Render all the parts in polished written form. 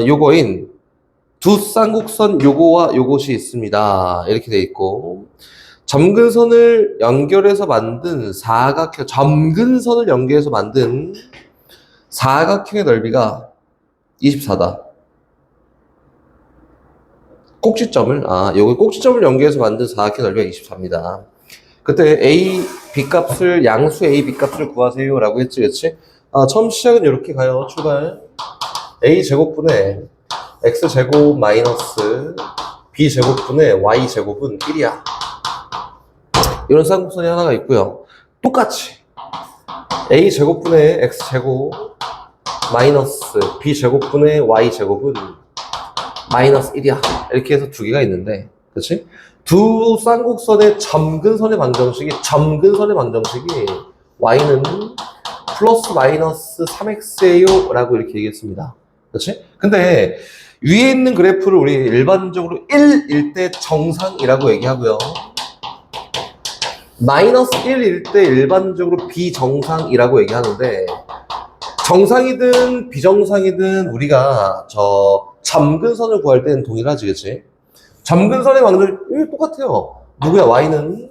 요거인 두 쌍곡선 요거와 요것이 있습니다. 이렇게 돼 있고 점근선을 연결해서 만든 사각형, 점근선을 연결해서 만든 사각형의 넓이가 24다. 요거 꼭지점을 연결해서 만든 사각형 넓이가 24입니다. 그때 A, B 값을, 양수 A, B 값을 구하세요 라고 했지, 그치? 처음 시작은 이렇게 가요. 출발. A 제곱분의 X 제곱 마이너스 B 제곱분의 Y 제곱은 1이야. 이런 쌍곡선이 하나가 있고요. 똑같이 A 제곱분의 X 제곱 마이너스 B 제곱분의 Y 제곱은 마이너스 1이야. 이렇게 해서 두 개가 있는데, 그치? 두 쌍곡선의 점근선의 방정식이 Y는 플러스 마이너스 3X예요 라고 이렇게 얘기했습니다. 그치? 근데 위에 있는 그래프를 우리 일반적으로 1일 때 정상이라고 얘기하고요. 마이너스 1일 때 일반적으로 비정상이라고 얘기하는데, 정상이든 비정상이든 우리가 점근선을 구할 때는 동일하지, 그치? 점근선의 방정식이 똑같아요. 누구야? Y는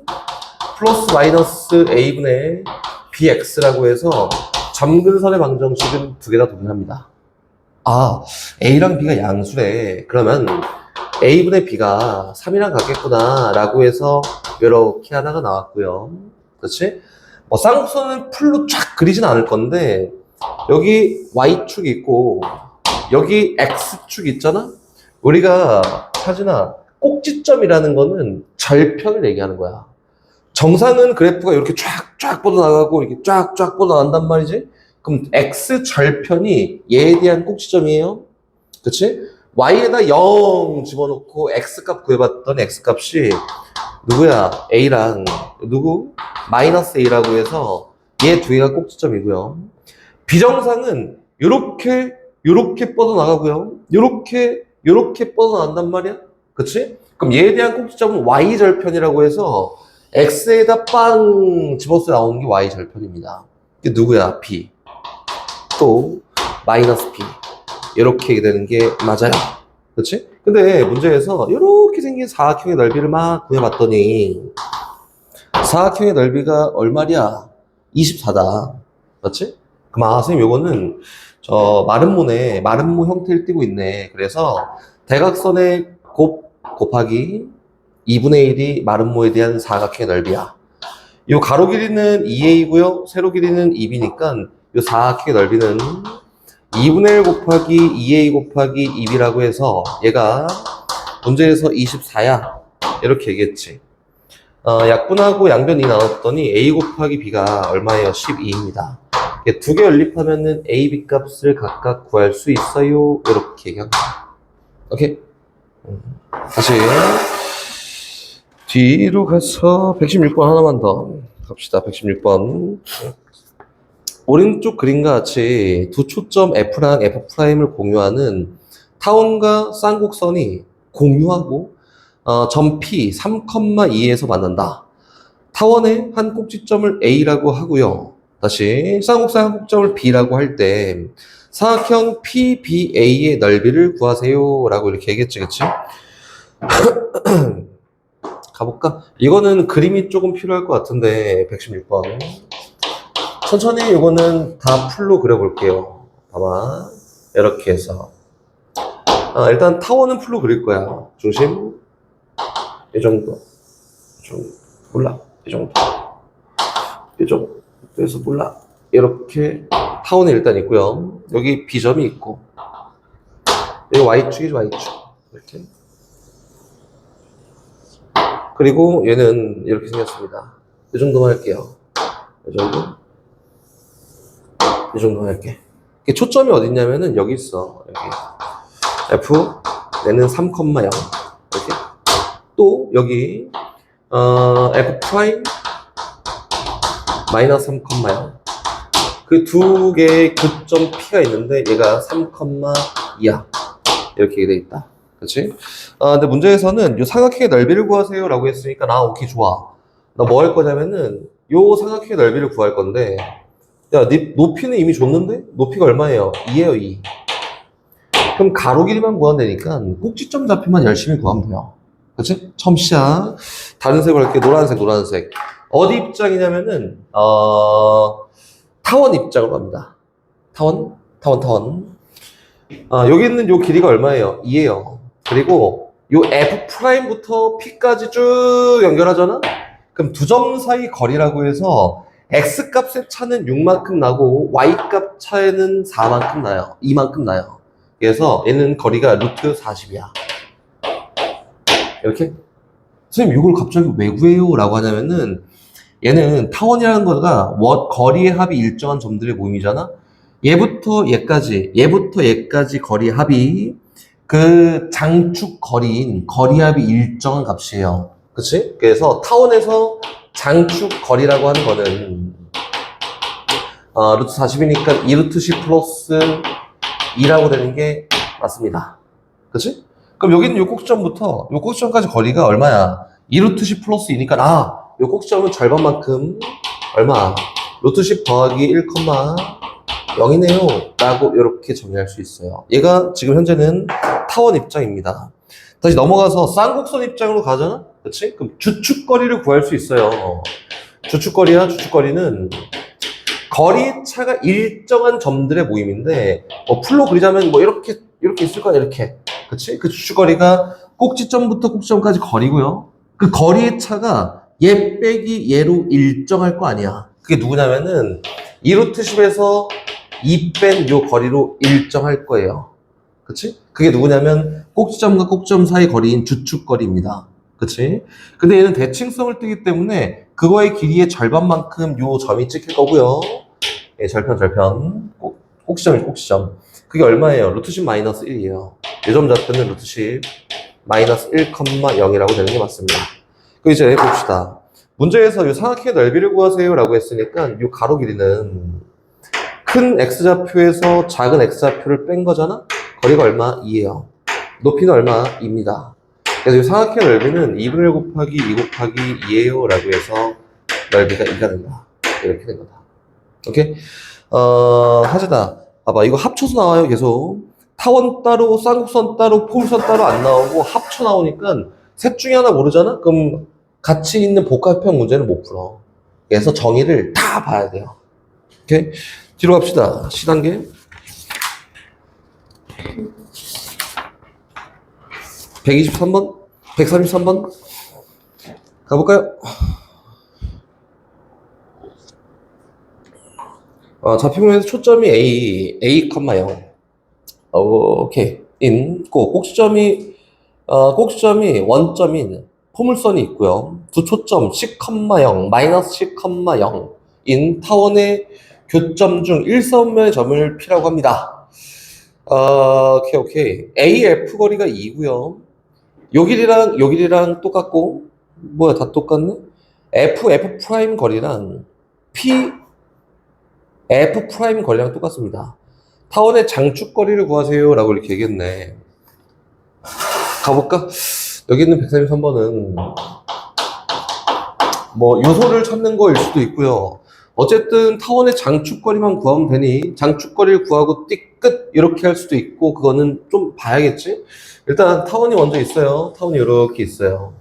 플러스 마이너스 A분의 BX라고 해서 점근선의 방정식은 두 개 다 동일합니다. A랑 B가 양수래. 그러면 A분의 B가 3이랑 같겠구나 라고 해서 이렇게 하나가 나왔고요. 그렇지? 쌍곡선은 풀로 쫙 그리진 않을 건데 여기 Y축이 있고 여기 X축이 있잖아? 우리가 하진아 꼭지점이라는 거는 절편을 얘기하는 거야. 정상은 그래프가 이렇게 쫙쫙 뻗어나가고 이렇게 쫙쫙 뻗어나간단 말이지? 그럼 X 절편이 얘에 대한 꼭지점이에요. 그치? Y에다 0 집어넣고 X값 구해봤더니 X값이 누구야? A랑 누구? 마이너스 A라고 해서 얘 두 개가 꼭지점이고요. 비정상은 요렇게 뻗어나가고요. 요렇게 뻗어나간단 말이야. 그치? 그럼 얘에 대한 꼭지점은 Y절편이라고 해서 X에다 빵 집어서 나오는 게 Y절편입니다. 이게 누구야? B. 또 마이너스 B. 이렇게 되는 게 맞아요. 그렇지? 근데 문제에서 이렇게 생긴 사각형의 넓이를 막 구해봤더니 사각형의 넓이가 얼마냐? 24다. 그렇지? 그럼 선생님 요거는 마름모 형태를 띠고 있네. 그래서 대각선의 곱하기 2분의 1이 마름모에 대한 사각형의 넓이야. 요 가로 길이는 2a고요. 세로 길이는 2b니까 요 사각형의 넓이는 2분의 1 곱하기 2a 곱하기 2b라고 해서 얘가 문제에서 24야. 이렇게 얘기했지. 약분하고 양변 2 나눴더니 a 곱하기 b가 얼마예요? 12입니다. 두 개 연립하면은 a, b 값을 각각 구할 수 있어요. 이렇게 얘기합니다. 오케이? 다시 뒤로 가서 116번 하나만 더 갑시다. 116번. 오른쪽 그림과 같이 두 초점 F랑 F'을 공유하는 타원과 쌍곡선이 공유하고 점 P 3,2에서 만난다. 타원의 한 꼭지점을 A라고 하고요. 다시 쌍곡선 한 꼭지점을 B라고 할 때 사각형 PBA의 넓이를 구하세요 라고 이렇게 얘기했지, 그치? 가볼까? 이거는 그림이 조금 필요할 것 같은데 116번 천천히 이거는 다 풀로 그려볼게요. 봐봐. 이렇게 해서 일단 타원은 풀로 그릴 거야. 중심 이 정도 좀 몰라. 이 정도 그래서 몰라. 이렇게 타원이 일단 있고요. 여기 B점이 있고 여기 Y축이죠. Y축 이렇게. 그리고 얘는 이렇게 생겼습니다. 이 정도만 할게요. 이 정도만 할게. 초점이 어디 있냐면은 여기 있어. 여기. F 얘는 3,0 이렇게. 또 여기 F 프라임 마이너스 3,0 그 두 개의 교점 P가 있는데 얘가 3,2야. 이렇게 돼 있다. 그렇지? 근데 문제에서는 요 사각형의 넓이를 구하세요 라고 했으니까 오케이 좋아. 나 뭐 할 거냐면은 요 사각형의 넓이를 구할 건데 야, 네 높이는 이미 줬는데? 높이가 얼마예요? 2예요, 2. 그럼 가로 길이만 구하면 되니까 꼭지점 좌표만 열심히 구하면 돼요. 그치? 처음 시작. 다른 색으로 할게. 노란색, 노란색. 어디 입장이냐면은, 타원 입장으로 갑니다. 타원, 타원, 타원. 여기 있는 요 길이가 얼마예요? 2예요. 그리고 요 F'부터 P까지 쭉 연결하잖아? 그럼 두 점 사이 거리라고 해서 X값의 차는 6만큼 나고 Y값 차에는 4만큼 나요. 2만큼 나요. 그래서 얘는 거리가 루트 40이야. 이렇게? 선생님 이걸 갑자기 왜 구해요? 라고 하냐면은 얘는 타원이라는 거가 거리의 합이 일정한 점들의 모임이잖아? 얘부터 얘까지 거리의 합이 그 장축 거리인 거리 합이 일정한 값이에요. 그치? 그래서 타원에서 장축 거리라고 하는 거는 루트 40이니까 2루트 10 플러스 2라고 되는 게 맞습니다. 그치? 그럼 여기 있는 요 꼭지점부터 요 꼭지점까지 거리가 얼마야? 2루트 10 플러스 2니까 요 꼭지점은 절반만큼 얼마? 루트 10 더하기 1,0이네요 라고 이렇게 정리할 수 있어요. 얘가 지금 현재는 타원 입장입니다. 다시 넘어가서 쌍곡선 입장으로 가잖아? 그치? 그럼 주축거리를 구할 수 있어요. 주축거리는 거리 차가 일정한 점들의 모임인데 풀로 그리자면 이렇게 있을 거야. 이렇게. 그치? 그 주축거리가 꼭지점부터 꼭지점까지 거리고요. 그 거리의 차가 얘 빼기 얘로 일정할 거 아니야. 그게 누구냐면은 2루트 10에서 2 뺀 요 거리로 일정할 거예요. 그치? 그게 누구냐면 꼭지점과 꼭지점 사이 거리인 주축거리입니다. 그치? 근데 얘는 대칭성을 띠기 때문에 그거의 길이의 절반만큼 요 점이 찍힐 거고요. 예, 절편. 꼭지점. 그게 얼마예요? 루트 10 마이너스 1이에요. 이 점 좌표는 루트 10 마이너스 1,0이라고 되는 게 맞습니다. 그럼 이제 봅시다. 문제에서 요 삼각형의 넓이를 구하세요 라고 했으니까 요 가로 길이는 큰 X좌표에서 작은 X좌표를 뺀 거잖아? 거리가 얼마? 2예요. 높이는 얼마? 2입니다. 그래서 이 삼각형의 넓이는 2분의 1 곱하기 2 곱하기 2예요 라고 해서 넓이가 2가 된다. 이렇게 된 거다. 오케이? 하재다. 봐봐. 이거 합쳐서 나와요, 계속. 타원 따로, 쌍곡선 따로, 포물선 따로 안 나오고 합쳐 나오니까 셋 중에 하나 모르잖아? 그럼 같이 있는 복합형 문제는 못 풀어. 그래서 정의를 다 봐야 돼요. 오케이? 뒤로 갑시다. C단계. 123번? 133번? 가볼까요? 좌표면에서 초점이 A, 0. 오케이. 꼭지점이 원점인 포물선이 있고요. 두 초점 C, 0, 마이너스 C, 0 인 타원의 교점 중 일사분면의 점을 P라고 합니다. 오케이. AF 거리가 2고요. 요 길이랑 똑같고, 다 똑같네? F 프라임 거리랑 F 프라임 거리랑 똑같습니다. 타원의 장축 거리를 구하세요 라고 이렇게 얘기했네. 가볼까? 여기 있는 133번은 요소를 찾는 거일 수도 있고요. 어쨌든 타원의 장축거리만 구하면 되니 장축거리를 구하고 끝 이렇게 할 수도 있고 그거는 좀 봐야겠지? 일단 타원이 먼저 있어요. 타원이 이렇게 있어요.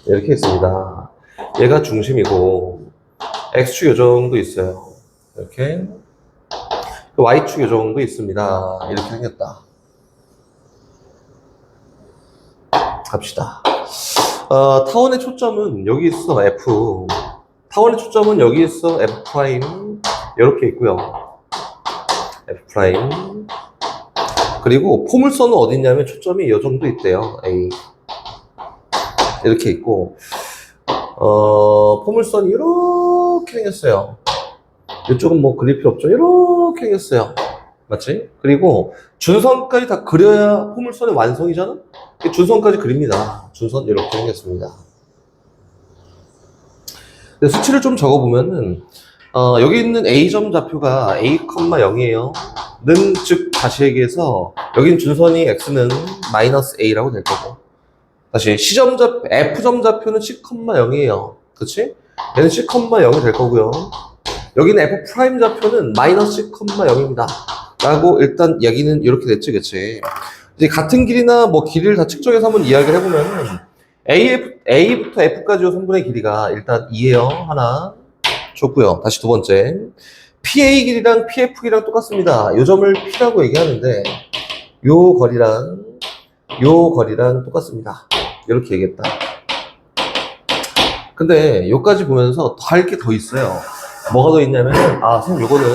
이렇게 있습니다. 얘가 중심이고 X축 요 정도 있어요. 이렇게 Y축 요 정도 있습니다. 이렇게 생겼다. 갑시다. 타원의 초점은 여기 있어, F. 타원의 초점은 여기 있어, F 프라임. 이렇게 있고요. F 프라임. 그리고 포물선은 어디 있냐면 초점이 이 정도 있대요, A. 이렇게 있고, 포물선이 이렇게 생겼어요. 이쪽은 그릴 필요 없죠. 이렇게 생겼어요. 맞지? 그리고 준선까지 다 그려야 포물선의 완성이잖아? 준선까지 그립니다. 준선 이렇게 생겼습니다. 수치를 좀 적어보면은 여기 있는 A점 좌표가 A, 0이에요. 즉 다시 얘기해서 여긴 준선이 X는 마이너스 A라고 될 거고 다시 F점 좌표는 C, 0이에요. 그치? 얘는 C, 0이 될 거고요. 여기는 f 프라임 좌표는 마이너스 0입니다. 라고 일단 이야기는 이렇게 됐지, 그치? 이제 같은 길이나 뭐 길이를 다 측정해서 한번 이야기를 해보면은 A부터 F까지 요 선분의 길이가 일단 2예요. 하나. 좋고요. 다시 두 번째. PA 길이랑 PF 길이랑 똑같습니다. 요 점을 P라고 얘기하는데 요 거리랑 똑같습니다. 이렇게 얘기했다. 근데 요까지 보면서 더 할 게 더 있어요. 뭐가 더 있냐면 선생님 요거는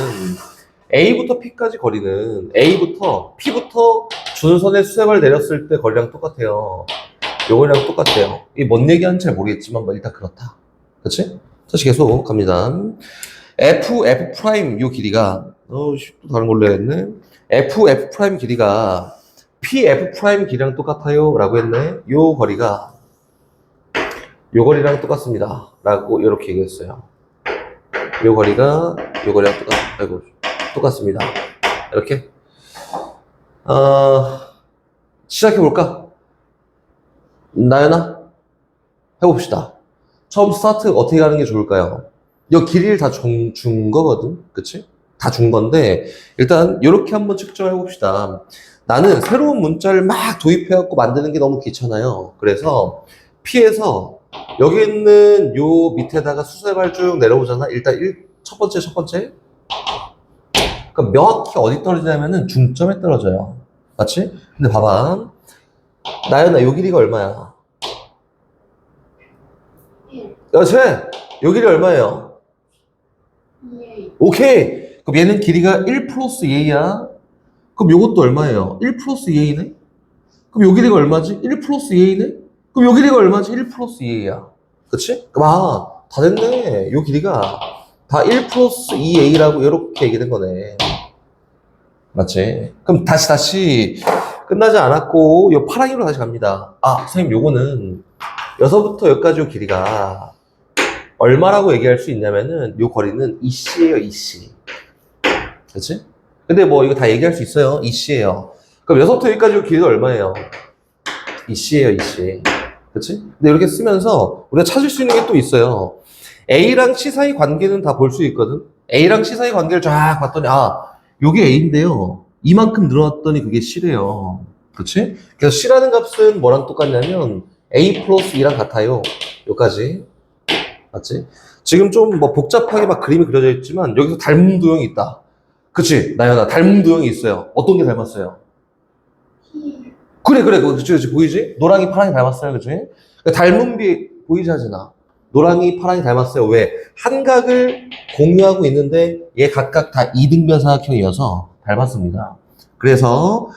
A부터 P까지 거리는 A부터 P부터 준선의 수렴을 내렸을 때 거리랑 똑같아요. 요거랑 똑같아요. 이게 뭔 얘기하는지 잘 모르겠지만 뭐 일단 그렇다. 그치? 다시 계속 갑니다. F 프라임 요 길이가 또 다른 걸로 했네. F 프라임 길이가 P 프라임 길이랑 똑같아요 라고 했네. 요 거리가 요 거리랑 똑같습니다 라고 이렇게 얘기했어요. 요 거리가 요 거리랑 똑같습니다. 이렇게 시작해볼까? 나연아? 해봅시다. 처음 스타트 어떻게 하는 게 좋을까요? 이 길이를 다 준 거거든, 그치? 다 준 건데 일단 이렇게 한번 측정을 해봅시다. 나는 새로운 문자를 막 도입해갖고 만드는 게 너무 귀찮아요. 그래서 P에서 여기 있는 요 밑에다가 수세발 쭉 내려오잖아. 일단 첫 번째. 그러니까 명확히 어디 떨어지냐면은 중점에 떨어져요. 맞지? 근데 봐봐. 나연아, 요 길이가 얼마야? 그렇지? 요 길이 얼마예요? 오케이. 그럼 얘는 길이가 1 플러스 2야. 그럼 요것도 얼마예요? 1 플러스 2A네? 그럼 요 길이가 얼마지? 1 플러스 2A네? 그럼 요 길이가 얼마지? 1 플러스 2A야. 그치? 그럼 다 됐네. 요 길이가 다 1 플러스 2A라고 이렇게 얘기된 거네. 맞지? 그럼 다시 끝나지 않았고 요 파랑이로 다시 갑니다. 선생님 요거는 여기서부터 여기까지 요 길이가 얼마라고 얘기할 수 있냐면은 요 거리는 EC예요, EC. 그치? 근데 뭐 이거 다 얘기할 수 있어요. EC예요. 그럼 여기서부터 여기까지 요 길이가 얼마예요? EC예요, EC. 그치? 근데 이렇게 쓰면서 우리가 찾을 수 있는 게 또 있어요. A랑 C 사이 관계는 다 볼 수 있거든? A랑 C 사이 관계를 쫙 봤더니 요게 A인데요. 이만큼 늘어났더니 그게 C래요. 그렇지? 그래서 C라는 값은 뭐랑 똑같냐면 A 플러스 2랑 같아요. 요까지. 맞지? 지금 좀 뭐 복잡하게 막 그림이 그려져 있지만 여기서 닮은 도형이 있다. 그치? 나연아, 닮은 도형이 있어요. 어떤 게 닮았어요? 그래. 그치. 보이지? 노랑이 파랑이 닮았어요. 그치? 닮은 비 보이지 않나? 노랑이 파랑이 닮았어요. 왜? 한각을 공유하고 있는데 얘 각각 다 이등변 사각형이어서 닮았습니다. 그래서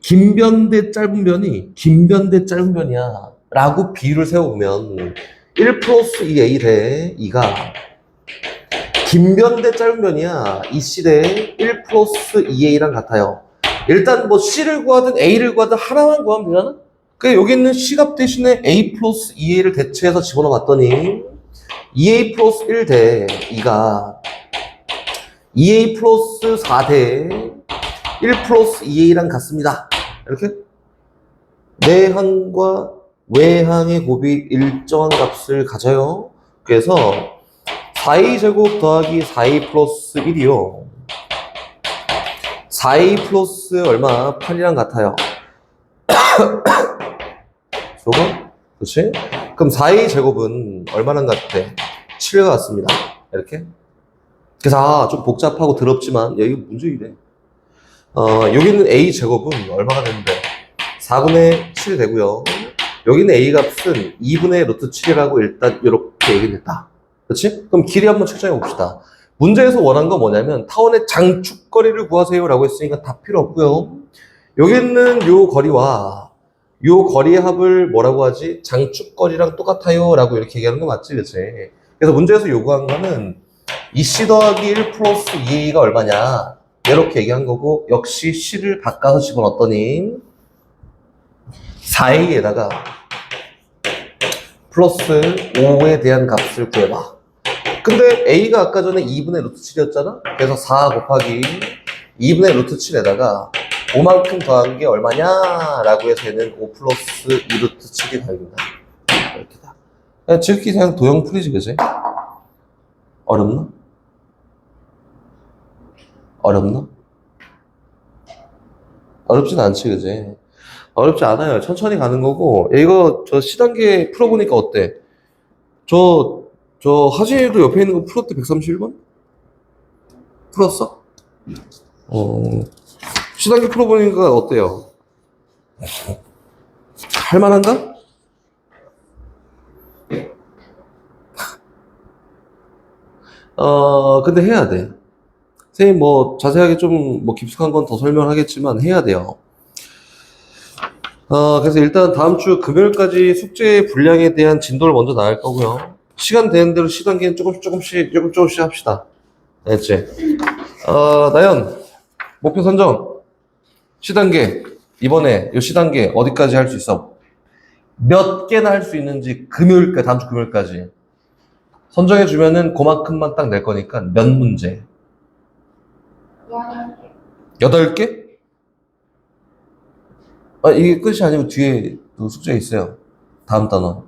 긴 변 대 짧은 변이 긴 변 대 짧은 변이야 라고 비율을 세워보면 1 플러스 2A 대 2가 긴 변 대 짧은 변이야. 2C 대 1 플러스 2A랑 같아요. 일단 뭐 C를 구하든 A를 구하든 하나만 구하면 되잖아? 그래, 여기 있는 C값 대신에 A 플러스 2A를 대체해서 집어넣어 봤더니 2A 플러스 1 대 2가 2A 플러스 4 대 1 플러스 2A랑 같습니다. 이렇게 내항과 외항의 곱이 일정한 값을 가져요. 그래서 4A 제곱 더하기 4A 플러스 1이요. 4A 플러스 얼마? 8이랑 같아요. 저거? 그렇지? 그럼 4A 제곱은 얼마랑 같아? 7과 같습니다. 이렇게. 그래서 좀 복잡하고 더럽지만 여기 문제 이래. 여기는 A 제곱은 얼마가 되는데? 4분의 7이 되고요. 여기는 A 값은 2분의 루트 7이라고 일단 이렇게 얘기했다. 그렇지? 그럼 길이 한번 측정해 봅시다. 문제에서 원한 건 뭐냐면 타원의 장축거리를 구하세요 라고 했으니까 다 필요 없고요. 여기 있는 요 거리와 요 거리의 합을 뭐라고 하지? 장축거리랑 똑같아요 라고 이렇게 얘기하는 거 맞지? 그치? 그래서 문제에서 요구한 거는 2C 더하기 1 플러스 2A가 얼마냐 이렇게 얘기한 거고 역시 C를 바꿔서 집어넣었더니 4A에다가 플러스 5에 대한 값을 구해봐. 근데 A가 아까 전에 2분의 루트 7이었잖아? 그래서 4 곱하기 2분의 루트 7에다가 5만큼 더한 게 얼마냐? 라고 해서 얘는 5 플러스 2 루트 7이 답입니다. 이렇게다. 지극히 그냥 도형 풀이지, 그지? 어렵나? 어렵나? 어렵진 않지, 그지? 어렵지 않아요. 천천히 가는 거고. 이거 저 C단계 풀어보니까 어때? 저 하진이도 옆에 있는 거 풀었대, 131번? 풀었어? 어, C단계 풀어보니까 어때요? 할만한가? 근데 해야 돼. 선생님 뭐 자세하게 좀 뭐 깊숙한 건 더 설명하겠지만 해야 돼요. 그래서 일단 다음 주 금요일까지 숙제 분량에 대한 진도를 먼저 나갈 거고요. 시간 되는 대로 C단계는 조금씩 합시다. 알겠지? 나연, 목표 선정. C단계. 이번에 이 C단계 어디까지 할 수 있어? 몇 개나 할 수 있는지 금요일까지, 다음 주 금요일까지. 선정해주면은 그만큼만 딱 낼 거니까 몇 문제? 8개? 이게 끝이 아니고 뒤에 또 숙제 있어요. 다음 단원.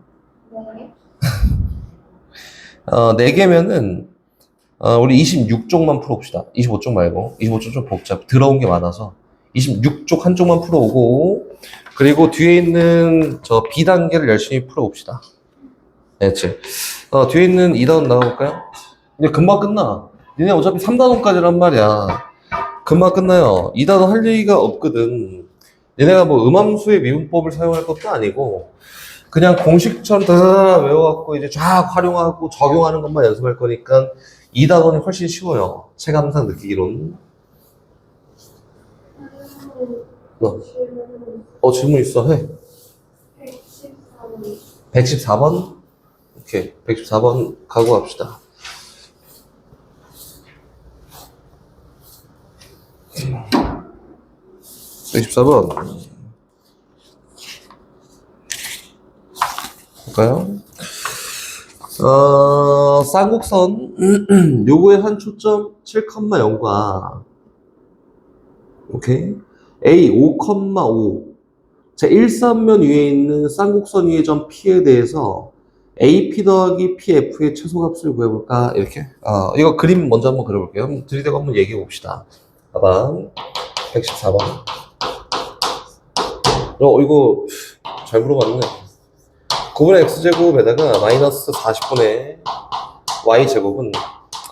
4개면은, 우리 26쪽만 풀어봅시다. 25쪽 말고. 25쪽 좀 복잡. 들어온 게 많아서. 26쪽 한쪽만 풀어오고, 그리고 뒤에 있는 저 B단계를 열심히 풀어봅시다. 알겠지? 뒤에 있는 2단원 나가볼까요? 이제 금방 끝나. 니네 어차피 3단원까지란 말이야. 금방 끝나요. 2단원 할 얘기가 없거든. 얘네가 뭐 음함수의 미분법을 사용할 것도 아니고 그냥 공식처럼 다 외워갖고 이제 쫙 활용하고 적용하는 것만 연습할 거니까 2단원이 훨씬 쉬워요. 체감상 느끼기로는. 질문 있어. 해. 114번? 오케이. 114번 가고 갑시다. 네, 114번. 볼까요? 쌍곡선. 요거의 한 초점 7,0과 오케이. A 5,5. 자, 일삼면 위에 있는 쌍곡선 위의 점 P에 대해서 AP 더하기 PF의 최소값을 구해볼까? 이렇게. 이거 그림 먼저 한번 그려볼게요. 한번 들이대고 한번 얘기해 봅시다. 봐봐. 114번. 이거 잘 물어봤네. 9분의 x제곱에다가 마이너스 40분의 y제곱은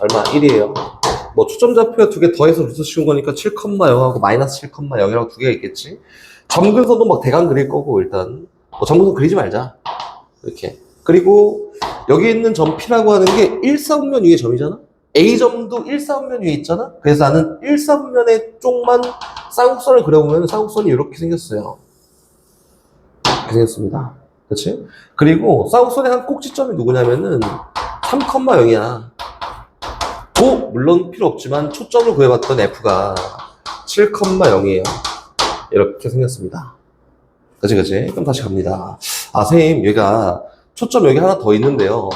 얼마? 1이에요. 뭐 초점 좌표가 두 개 더해서 루트 씌운 거니까 7,0하고 마이너스 7,0이라고 두 개가 있겠지. 점근선도 막 대강 그릴 거고 일단 뭐 점근선 그리지 말자. 이렇게. 그리고 여기 있는 점 P라고 하는 게 1사분면 위에 점이잖아. A점도 1사분면 위에 있잖아. 그래서 나는 1사분면의 쪽만 쌍곡선을 그려보면 쌍곡선이 이렇게 생겼어요. 이렇게 생겼습니다. 그렇지? 그리고 쌍곡선의 한 꼭지점이 누구냐면은 3,0이야. 물론 필요 없지만 초점을 구해봤던 F가 7,0이에요. 이렇게 생겼습니다. 그치? 그럼 다시 갑니다. 선생님, 얘가 초점 여기 하나 더 있는데요.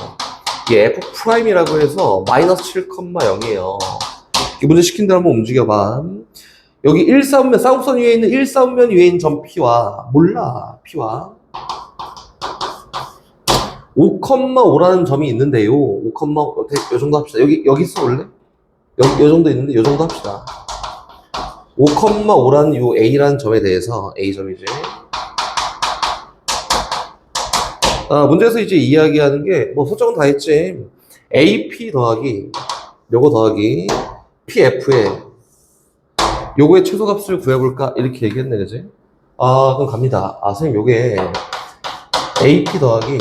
이게 F'이라고 해서 마이너스 7,0이에요. 이 문제 시킨 대로 한번 움직여봐. 여기 1사분면, 쌍곡선 위에 있는 1사분면 위에 있는 점 P와, 몰라, P와 5,5라는 점이 있는데요. 5,5, 요 정도 합시다. 여기 써, 원래? 요 정도 있는데, 요 정도 합시다. 5,5라는 요 A라는 점에 대해서, A점이지. 문제에서 이제 이야기하는 게, 뭐, 설정은 다 했지. AP 더하기, 요거 더하기, PF에, 요거의 최소값을 구해볼까? 이렇게 얘기했네, 그지? 그럼 갑니다. 선생님, 요게, AP 더하기,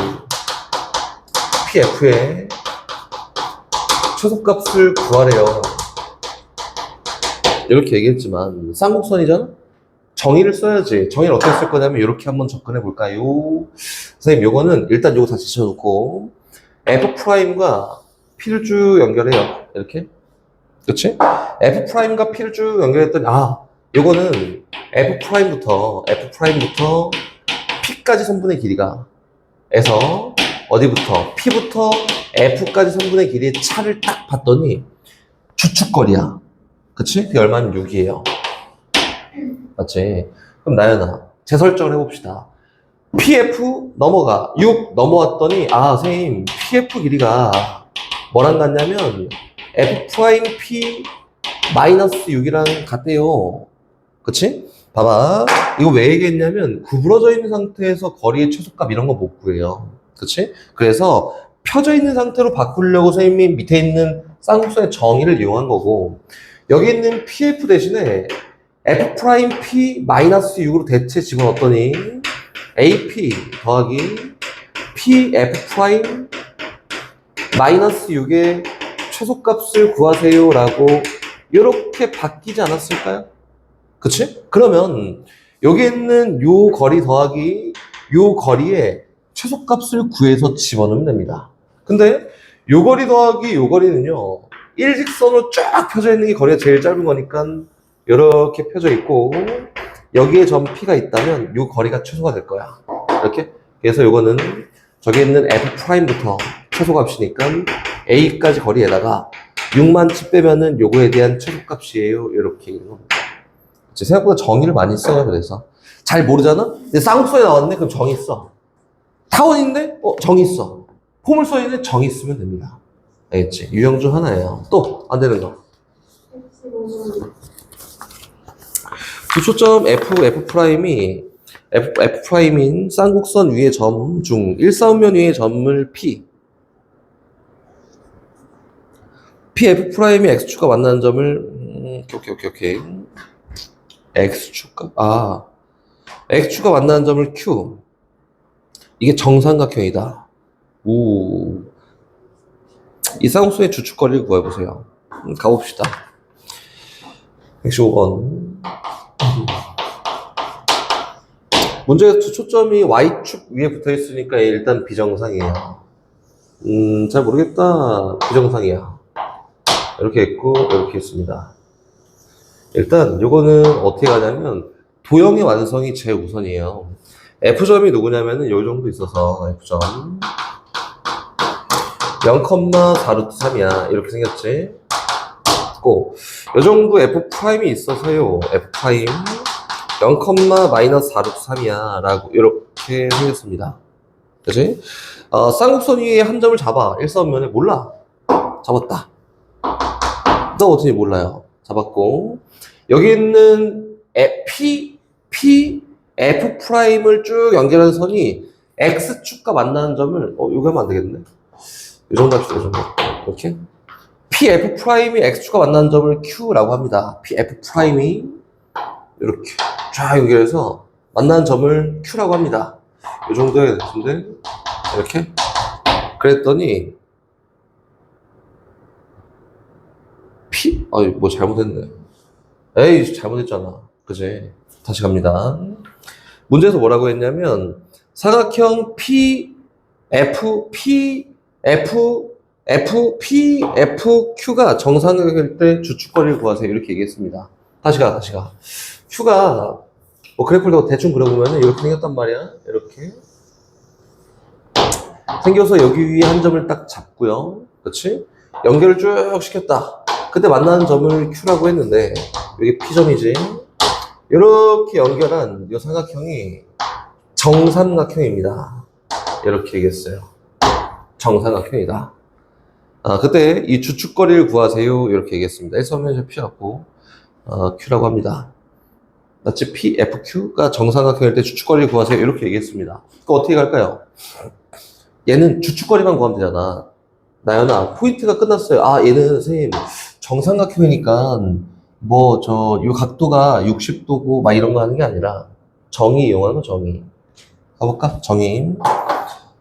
PF의 최소값을 구하래요. 이렇게 얘기했지만 쌍곡선이잖아? 정의를 써야지. 정의를 어떻게 쓸 거냐면 이렇게 한번 접근해 볼까요? 선생님 요거는 일단 요거 다 지쳐놓고 F'과 P를 쭉 연결해요. 이렇게. 그치? F'과 P를 쭉 연결했더니 요거는 F'부터 P까지 선분의 길이가 에서 어디부터? P부터 F까지 선분의 길이의 차를 딱 봤더니 주축거리야. 그치? 그게 얼마면 6이에요. 맞지? 그럼 나연아, 재설정을 해봅시다. PF 넘어가. 6 넘어왔더니 선생님 PF 길이가 뭐랑 같냐면 F'P 마이너스 6이랑 같대요. 그치? 봐봐. 이거 왜 얘기했냐면 구부러져 있는 상태에서 거리의 최소값 이런 거 못 구해요. 그치? 그래서 펴져 있는 상태로 바꾸려고 선생님이 밑에 있는 쌍곡선의 정의를 이용한 거고, 여기 있는 PF 대신에 F'P 마이너스 6으로 대체 집어넣었더니 AP 더하기 PF' 마이너스 6의 최소값을 구하세요 라고 이렇게 바뀌지 않았을까요? 그치? 그러면 여기 있는 요 거리 더하기 요 거리의 최소값을 구해서 집어넣으면 됩니다. 근데 요 거리 더하기 요 거리는요, 일직선으로 쫙 펴져 있는 게 거리가 제일 짧은 거니까 이렇게 펴져 있고, 여기에 점 P가 있다면 요 거리가 최소가 될 거야. 이렇게. 그래서 요거는 저기 있는 F'부터 최소값이니까 A까지 거리에다가 6만치 빼면은 요거에 대한 최소값이에요. 이렇게 있는 겁니다. 생각보다 정의를 많이 써요. 그래서 잘 모르잖아? 근데 쌍수에 나왔네? 그럼 정의 써. 타원인데? 정의 써. 포물선인데 정의 쓰면 됩니다. 알겠지? 유형 중 하나예요. 또 안 되는 거. 기초점 F'인 쌍곡선 위의 점 중 일사분면 위의 점을 F'이 X축과 만나는 점을 오케이. X축과 만나는 점을 Q. 이게 정삼각형이다. 이 쌍곡선의 주축거리를 구해보세요. 가봅시다. 115번. 문제에서 두 초점이 Y축 위에 붙어 있으니까 일단 비정상이에요. 잘 모르겠다. 비정상이야. 이렇게 있고, 이렇게 있습니다. 일단, 요거는 어떻게 가냐면, 도형의 완성이 제우선이에요. F점이 누구냐면은 요 정도 있어서, F점. 0,4√3이야. 이렇게 생겼지? 요 정도 F'이 있어서요. F' 0,-4√3이야. 라고, 이렇게 생겼습니다. 그치? 쌍곡선 위에 한 점을 잡아. 일사분면에 몰라. 잡았다. 너 어떻게 몰라요? 잡았고. 여기 있는 F'을 쭉 연결하는 선이 X축과 만나는 점을, 이거 하면 안 되겠네. 이 정도 합시다, 이 정도. 이렇게. P'이 X축과 만나는 점을 Q라고 합니다. P'이 이렇게 쫙 연결해서 만나는 점을 Q라고 합니다. 이 정도의 같은데, 이렇게. 그랬더니, 뭐 잘못했네. 에이, 잘못했잖아. 그지? 다시 갑니다. 문제에서 뭐라고 했냐면, 사각형 FQ가 정삼각형일 때 주축거리를 구하세요. 이렇게 얘기했습니다. 다시 가. Q가, 그래프를 대충 그려보면 이렇게 생겼단 말이야. 이렇게. 생겨서 여기 위에 한 점을 딱 잡고요. 그렇지? 연결을 쭉 시켰다. 그때 만나는 점을 Q라고 했는데, 여기 P점이지. 이렇게 연결한 이 삼각형이 정삼각형입니다. 이렇게 얘기했어요. 정삼각형이다. 그때 이 주축거리를 구하세요. 이렇게 얘기했습니다. 일사분면에서 P였고, Q라고 합니다. 마치 FQ가 정삼각형일 때 주축거리를 구하세요. 이렇게 얘기했습니다. 그거 어떻게 갈까요? 얘는 주축거리만 구하면 되잖아. 나연아, 포인트가 끝났어요. 얘는 선생님, 정삼각형이니까, 요 각도가 60도고, 막 이런 거 하는 게 아니라, 정의 이용하는 거, 정의. 가볼까? 정의.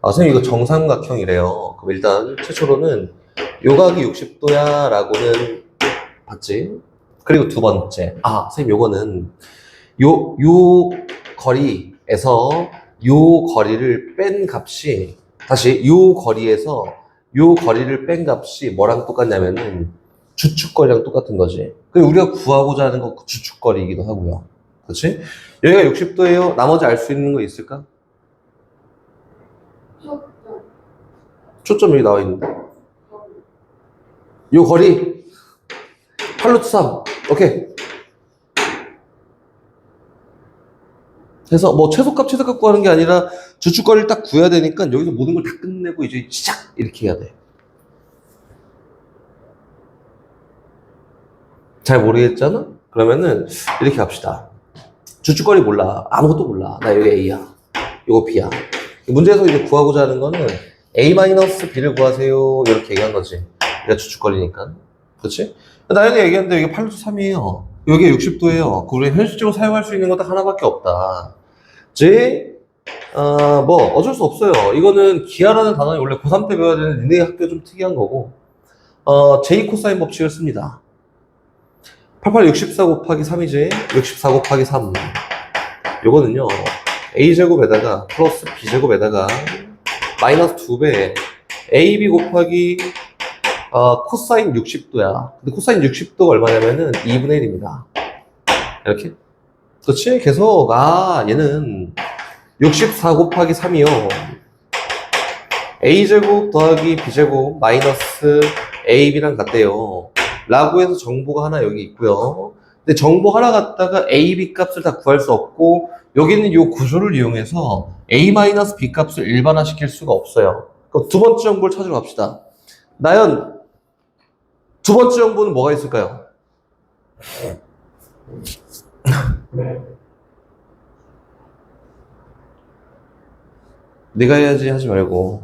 선생님, 이거 정삼각형이래요. 그럼 일단, 최초로는, 요 각이 60도야, 라고는 봤지? 그리고 두 번째. 선생님, 요거는, 요 거리에서, 요 거리를 뺀 값이, 다시, 요 거리에서, 요 거리를 뺀 값이 뭐랑 똑같냐면은 주축거리랑 똑같은 거지. 그리고 우리가 구하고자 하는 거 주축거리이기도 하고요. 그렇지? 여기가 60도예요. 나머지 알 수 있는 거 있을까? 초점 여기 나와 있는데. 요 거리 8루트3. 오케이. 그래서 최소값 구하는 게 아니라 주축거리를 딱 구해야 되니까 여기서 모든 걸 다 끝내고 이제 시작! 이렇게 해야 돼. 잘 모르겠잖아? 그러면은 이렇게 합시다. 주축거리 몰라. 아무것도 몰라. 나 여기 A야. 이거 B야. 문제에서 이제 구하고자 하는 거는 A-B를 구하세요. 이렇게 얘기한 거지. 그러니까 주축거리니까. 그렇지? 나연이 얘기했는데 이게 8루트 3이에요. 여기 60도예요. 우리 현실적으로 사용할 수 있는 건 딱 하나밖에 없다. 즉, 뭐 어쩔 수 없어요. 이거는 기하라는 단어는 원래 고3 때 배워야 되는 니네 학교 좀 특이한 거고, J 코사인 법칙을 씁니다. 88 64 곱하기 3이지. 64 곱하기 3. 요거는요, A제곱에다가 플러스 B제곱에다가 마이너스 2배 AB 곱하기 코사인 60도야. 근데 코사인 60도가 얼마냐면은 2분의 1입니다. 이렇게. 그렇지? 계속 얘는 64 곱하기 3이요. A제곱 더하기 B제곱 마이너스 AB랑 같대요. 라고 해서 정보가 하나 여기 있고요. 근데 정보 하나 갖다가 A, B 값을 다 구할 수 없고, 여기는 이 구조를 이용해서 A-B 값을 일반화시킬 수가 없어요. 그럼 두 번째 정보를 찾으러 갑시다. 나연, 두 번째 정보는 뭐가 있을까요? 네가 해야지 하지 말고.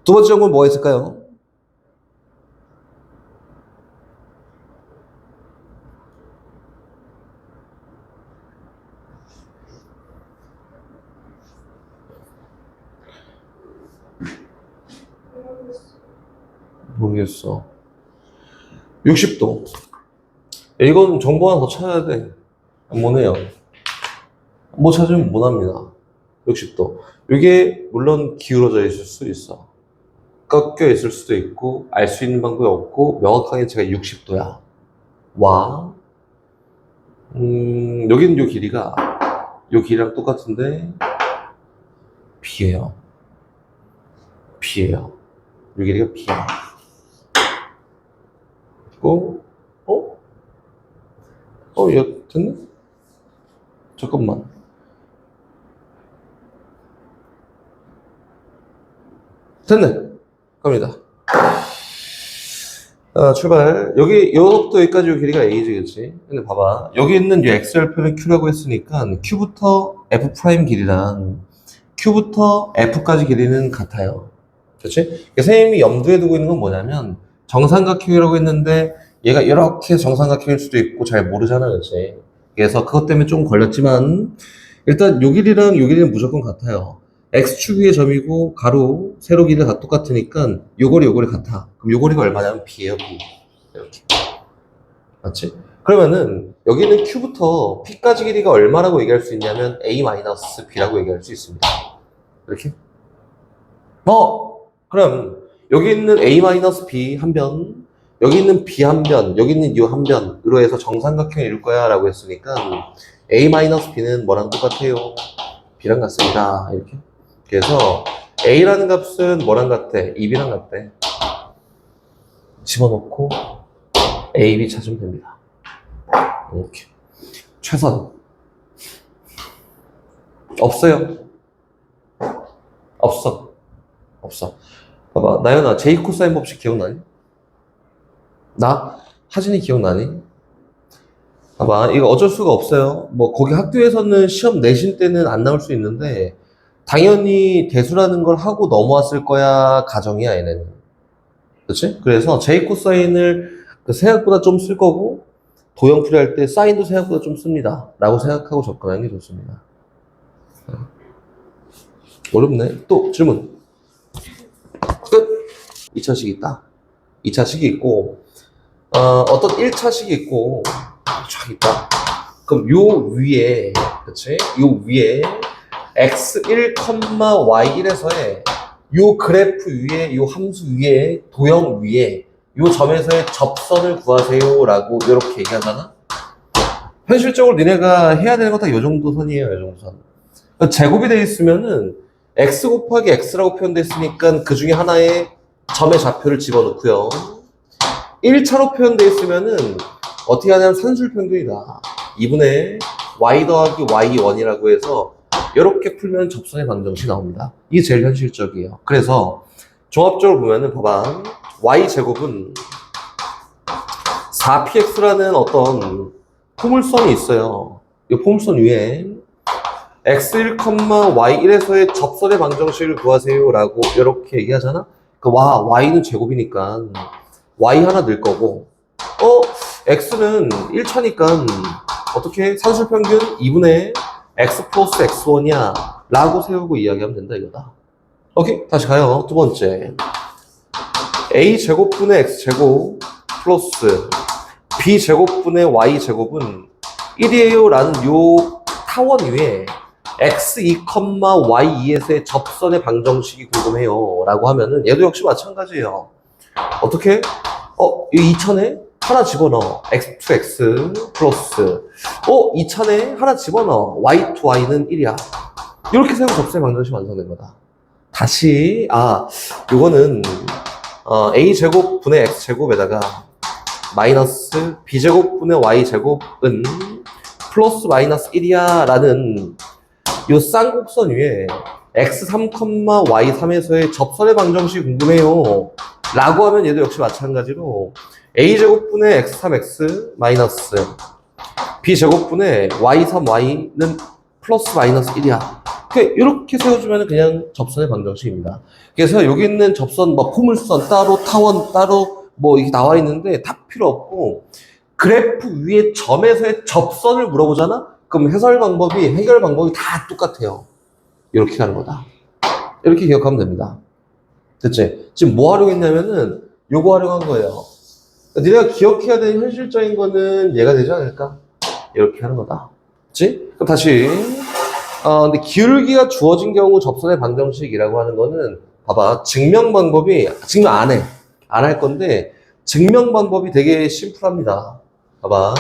두 번째 정보는 뭐가 있을까요? 모르겠어. 60도. 이건 정보 하나 더 찾아야 돼. 못 해요. 뭐 찾으면 못 합니다. 60도. 이게 물론 기울어져 있을 수 있어. 꺾여 있을 수도 있고, 알 수 있는 방법이 없고, 명확하게 제가 60도야. 와. 여기는 요 길이가, 요 길이랑 똑같은데, B예요. B예요. 요 길이가 B야. 그리고, 됐네? 잠깐만. 됐네. 갑니다. 출발. 요것도 여기까지 요 길이가 A지, 그치? 근데 봐봐. 여기 있는 이 X절표는 Q라고 했으니까, Q부터 F' 길이랑 Q부터 F까지 길이는 같아요. 그치? 선생님이 염두에 두고 있는 건 뭐냐면, 정삼각형이라고 했는데, 얘가 이렇게 정삼각형일 수도 있고, 잘 모르잖아, 그치? 그래서 그것 때문에 좀 걸렸지만, 일단 요 길이랑 요 길이는 무조건 같아요. X축 위의 점이고 가로, 세로 길이가 다 똑같으니까 요거리 같아. 그럼 요거리가 얼마냐면 B예요, B. 이렇게. 맞지? 그러면은 여기는 Q부터 P까지 길이가 얼마라고 얘기할 수 있냐면 A-B라고 얘기할 수 있습니다. 이렇게. 그럼 여기 있는 A-B 한 변, 여기 있는 B 한 변, 여기 있는 요 한 변으로 해서 정삼각형이 이룰 거야 라고 했으니까 A-B는 뭐랑 똑같아요? B랑 같습니다. 이렇게. 그래서 A라는 값은 뭐랑 같아? 2B랑 같대. 집어넣고 A, B 찾으면 됩니다. 이렇게. 최선. 없어요. 없어. 봐봐. 나연아, J 코사인 법칙 기억나니? 나? 하진이 기억나니? 봐봐. 이거 어쩔 수가 없어요. 뭐, 거기 학교에서는 시험 내신 때는 안 나올 수 있는데, 당연히 대수라는 걸 하고 넘어왔을 거야, 가정이야, 얘네는. 그치? 그래서 J 코사인을 생각보다 좀 쓸 거고, 도형풀이 할 때 사인도 생각보다 좀 씁니다. 라고 생각하고 접근하는 게 좋습니다. 어렵네. 또 질문. 끝. 2차식이 있다. 2차식이 있고, 어떤 1차식이 있고, 쫙 있다. 그럼 요 위에, 그치? 요 위에 x1, y1에서의 요 그래프 위에, 요 함수 위에, 도형 위에, 요 점에서의 접선을 구하세요. 라고 이렇게 얘기하잖아? 현실적으로 니네가 해야 되는 건 다 요 정도 선이에요, 요 정도 선. 제곱이 돼 있으면은, x 곱하기 x라고 표현돼 있으니까 그 중에 하나에 점의 좌표를 집어넣고요. 1차로 표현돼 있으면은 어떻게 하냐면 산술평균이다. 2분의 y 더하기 y1이라고 해서 이렇게 풀면 접선의 방정식이 나옵니다. 이게 제일 현실적이에요. 그래서 종합적으로 보면은 봐봐. y제곱은 4px라는 어떤 포물선이 있어요. 이 포물선 위에 x1, y1에서의 접선의 방정식을 구하세요 라고 이렇게 얘기하잖아. 그 y는 제곱이니까 y 하나 넣을 거고, x는 1차니까 어떻게 산술평균 2분의 x 플러스 x1이야 라고 세우고 이야기하면 된다 이거다. 오케이, 다시 가요. 두 번째, a제곱분의 x제곱 플러스 b제곱분의 y제곱은 1이에요 라는 요 타원 위에 x2, y2에서의 접선의 방정식이 궁금해요 라고 하면은 얘도 역시 마찬가지예요. 어떻게? 이 2차네? 하나 집어넣어. x2x 플러스 2차네? 하나 집어넣어. y2y는 1이야. 이렇게 세우면 접선의 방정식이 완성된 거다. 다시 요거는 a제곱분의 x제곱에다가 마이너스 b제곱분의 y제곱은 플러스 마이너스 1이야 라는 요 쌍곡선 위에 x3, y3에서의 접선의 방정식이 궁금해요 라고 하면 얘도 역시 마찬가지로 a제곱분의 x3x 마이너스 b제곱분의 y3y는 플러스 마이너스 1이야. 이렇게 세워주면 그냥 접선의 방정식입니다. 그래서 여기 있는 접선, 포물선 따로, 타원 따로 이게 나와 있는데 다 필요 없고, 그래프 위에 점에서의 접선을 물어보잖아? 그럼 해결 방법이 다 똑같아요. 이렇게 가는 거다. 이렇게 기억하면 됩니다. 됐지? 지금 뭐 하려고 했냐면은 요거 하려고 한 거예요. 니네가 기억해야 되는 현실적인 거는 얘가 되지 않을까? 이렇게 하는 거다. 그치? 그럼 다시. 근데 기울기가 주어진 경우 접선의 방정식이라고 하는 거는, 봐봐. 증명 안 해. 안 할 건데, 증명 방법이 되게 심플합니다. 봐봐.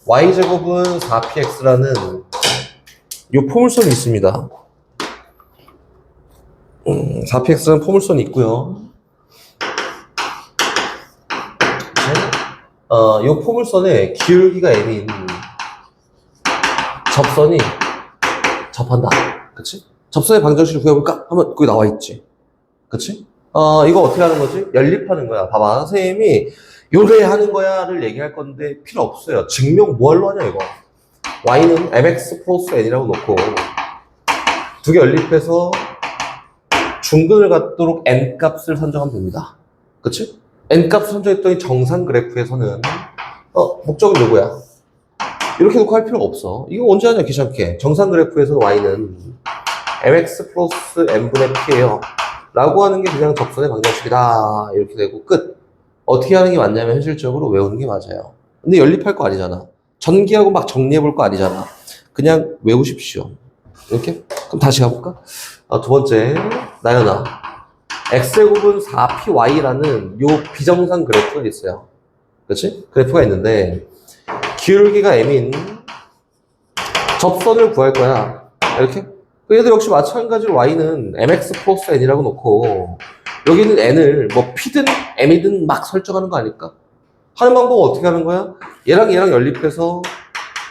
y제곱은 4px라는 요 포물선이 있습니다. 4px라는 포물선이 있고요. 요 포물선에 기울기가 m인 접선이 접한다. 그치? 접선의 방정식을 구해볼까? 하면 거기 나와 있지. 그치? 이거 어떻게 하는 거지? 연립하는 거야. 봐봐. 선생님이 요래 하는 거야를 얘기할 건데 필요 없어요. 증명 뭘로 하냐 이거. y는 mx 플러스 n이라고 놓고 두 개 연립해서 중근을 갖도록 n 값을 선정하면 됩니다. 그치? n 값을 선정했더니 정상 그래프에서는 목적은 누구야? 이렇게 놓고 할 필요가 없어. 이거 언제 하냐 귀찮게. 정상 그래프에서는 y는 mx 플러스 n분의 p예요 라고 하는 게 그냥 접선의 방정식이다. 이렇게 되고 끝. 어떻게 하는 게 맞냐면 현실적으로 외우는 게 맞아요. 근데 연립할 거 아니잖아. 전기하고 막 정리해 볼 거 아니잖아. 그냥 외우십시오. 이렇게? 그럼 다시 가볼까? 두 번째, 나연아. x제곱은 4py라는 요 비정상 그래프가 있어요. 그렇지? 그래프가 있는데 기울기가 m인 접선을 구할 거야. 이렇게? 얘도 역시 마찬가지로 y는 mx 플러스 n이라고 놓고 여기는 n을 p든 m이든 막 설정하는 거 아닐까? 하는 방법은 어떻게 하는 거야? 얘랑 연립해서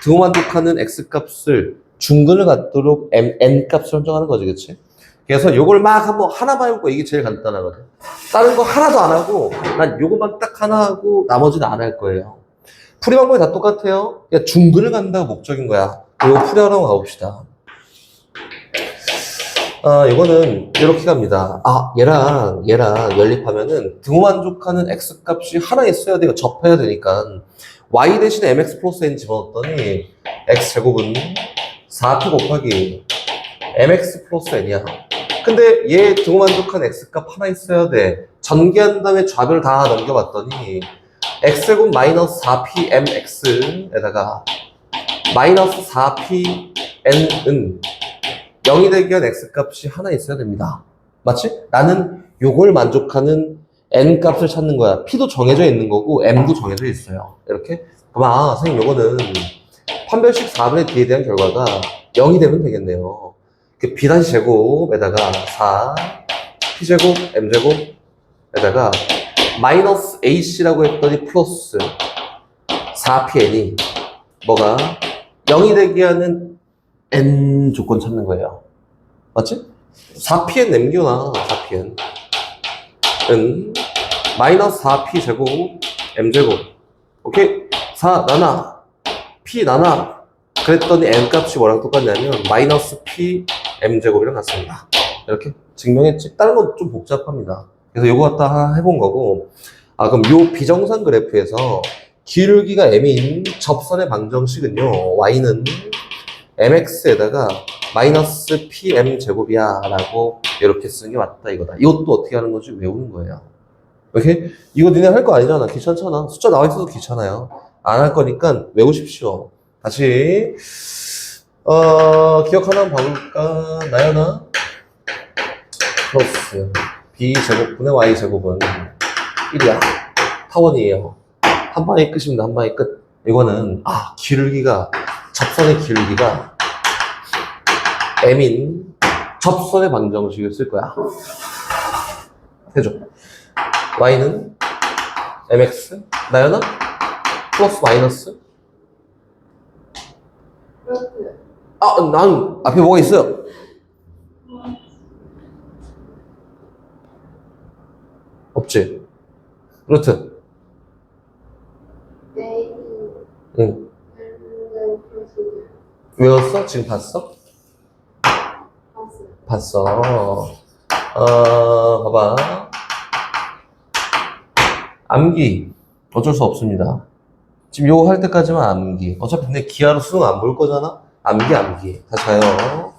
등호만족하는 x 값을 중근을 갖도록 n 값을 설정하는 거지, 그치? 그래서 요걸 막 하나만 해볼거 이게 제일 간단하거든. 다른 거 하나도 안 하고 난 요것만 딱 하나 하고 나머지는 안 할 거예요. 풀이 방법이 다 똑같아요. 그냥 중근을 갖는다가 목적인 거야. 이거 풀이하러 가봅시다. 이거는 이렇게 갑니다. 얘랑 연립하면은 등호만족하는 x 값이 하나 있어야 돼요. 접해야 되니까 y 대신에 mx 플러스 n 집어넣었더니 x제곱은 4p 곱하기 mx 플러스 n이야. 근데 얘 등호만족한 x 값 하나 있어야 돼. 전개한 다음에 좌변을 다 넘겨봤더니 x제곱 마이너스 4p mx에다가 마이너스 4p n은 0이 되기 위한 x값이 하나 있어야 됩니다. 맞지? 나는 요걸 만족하는 n값을 찾는 거야. p도 정해져 있는 거고 m도 정해져 있어요. 이렇게? 그럼 선생님 요거는 판별식 4분의 d에 대한 결과가 0이 되면 되겠네요. b-제곱에다가 4 p제곱 m제곱에다가 마이너스 ac라고 했더니 플러스 4pn이 뭐가 0이 되기 하는 n 조건 찾는 거예요. 맞지? 4pn 남겨놔. 4pn은 마이너스 4p 제곱 m제곱 오케이? 4 나눠 P 나눠 그랬더니 M 값이 뭐랑 똑같냐면 마이너스 P M제곱이랑 같습니다. 이렇게 증명했지. 다른 건 좀 복잡합니다. 그래서 요거 갖다 해본 거고, 그럼 요 비정상 그래프에서 기울기가 M인 접선의 방정식은요, Y는 MX에다가 마이너스 PM 제곱이야 라고 이렇게 쓰는 게 맞다 이거다. 이것도 어떻게 하는 건지 외우는 거예요. 오케이? 이거 니네 할 거 아니잖아. 귀찮잖아. 숫자 나와 있어도 귀찮아요. 안 할 거니까 외우십시오. 다시 기억 하나 봐볼까? 나연아? 플러스 B제곱분의 Y제곱은 1이야. 타원이에요. 한 방에 끝입니다. 한 방에 끝. 이거는 기울기가 접선의 기울기가 M인 접선의 방정식을 쓸 거야. 해줘. Y는 MX 나연아? 플러스 마이너스? 난 앞에 뭐가 있어요? 없지? 루트. 응. 외웠어? 지금 봤어? 봤어. 봐봐. 암기. 어쩔 수 없습니다. 지금 요거 할 때까지만 암기. 어차피 근데 기하로 수능 안 볼 거잖아? 암기. 다 자요.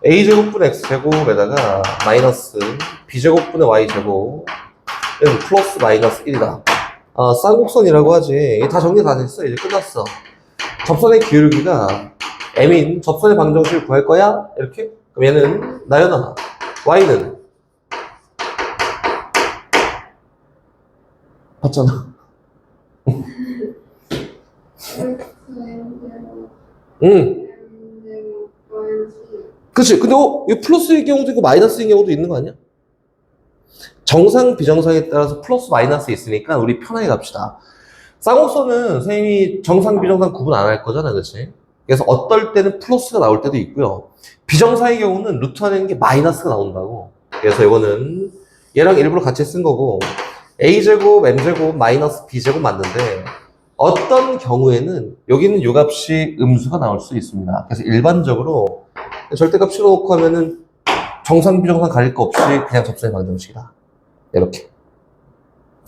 A제곱분의 X제곱에다가 마이너스 B제곱분의 Y제곱 플러스 마이너스 1이다. 쌍곡선이라고 하지. 다 정리 다 됐어. 이제 끝났어. 접선의 기울기가 M인 접선의 방정식을 구할 거야? 이렇게? 그럼 얘는 나연아. Y는 봤잖아. 응. 그치. 근데 이거 플러스인 경우도 있고 마이너스인 경우도 있는 거 아니야? 정상, 비정상에 따라서 플러스, 마이너스 있으니까 우리 편하게 갑시다. 쌍곡선은 선생님이 정상, 비정상 구분 안 할 거잖아, 그치? 그래서 어떨 때는 플러스가 나올 때도 있고요. 비정상의 경우는 루트 하는 게 마이너스가 나온다고. 그래서 이거는 얘랑 일부러 같이 쓴 거고, A제곱, M제곱, 마이너스 B제곱 맞는데, 어떤 경우에는 여기는 요 값이 음수가 나올 수 있습니다. 그래서 일반적으로 절대값 실어놓고 하면은 정상, 비정상 가릴 거 없이 그냥 접선의 방정식이다. 이렇게.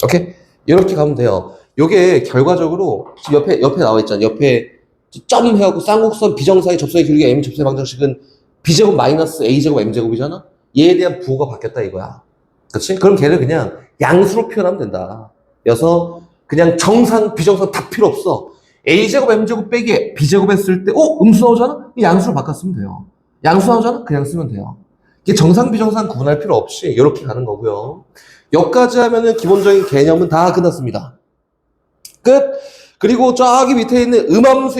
오케이? 이렇게 가면 돼요. 요게 결과적으로 지금 옆에 나와 있잖아. 옆에 점 해갖고 쌍곡선 비정상의 접선의 기울기 M 접선의 방정식은 B제곱 마이너스 A제곱 M제곱이잖아? 얘에 대한 부호가 바뀌었다 이거야. 그치? 그럼 걔를 그냥 양수로 표현하면 된다. 그래서 그냥 정상, 비정상 다 필요 없어. A제곱 M제곱 빼기 B제곱 했을 때 음수 나오잖아? 이 양수로 바꿨으면 돼요. 양수 나오잖아? 그냥 쓰면 돼요. 이게 정상, 비정상 구분할 필요 없이 이렇게 가는 거고요. 여기까지 하면은 기본적인 개념은 다 끝났습니다. 끝! 그리고 저기 밑에 있는 음함수,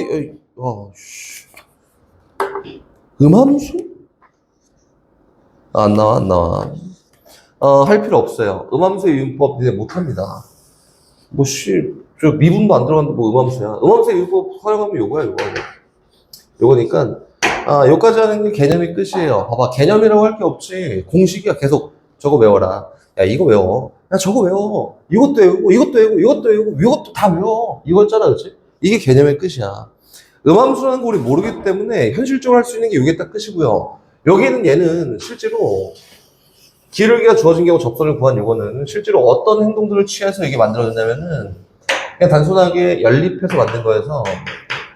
음함수? 안 나와. 할 필요 없어요. 음함수의 이용법 니네 못합니다. 저 미분도 안 들어갔는데 뭐 음함수야. 음함수의 이용법 활용하면 요거야. 요거니까, 여기까지 하는 게 개념이 끝이에요. 봐봐, 개념이라고 할 게 없지. 공식이야. 계속 저거 외워라. 야, 이거 외워. 야, 저거 외워. 이것도 외우고, 이것도 다 외워. 이거였잖아, 그치? 이게 개념의 끝이야. 음함수라는 거 우리 모르기 때문에 현실적으로 할 수 있는 게 이게 딱 끝이고요. 여기는 얘는 실제로 기울기가 주어진 경우 접선을 구한 요거는 실제로 어떤 행동들을 취해서 이게 만들어졌냐면은 그냥 단순하게 연립해서 만든 거여서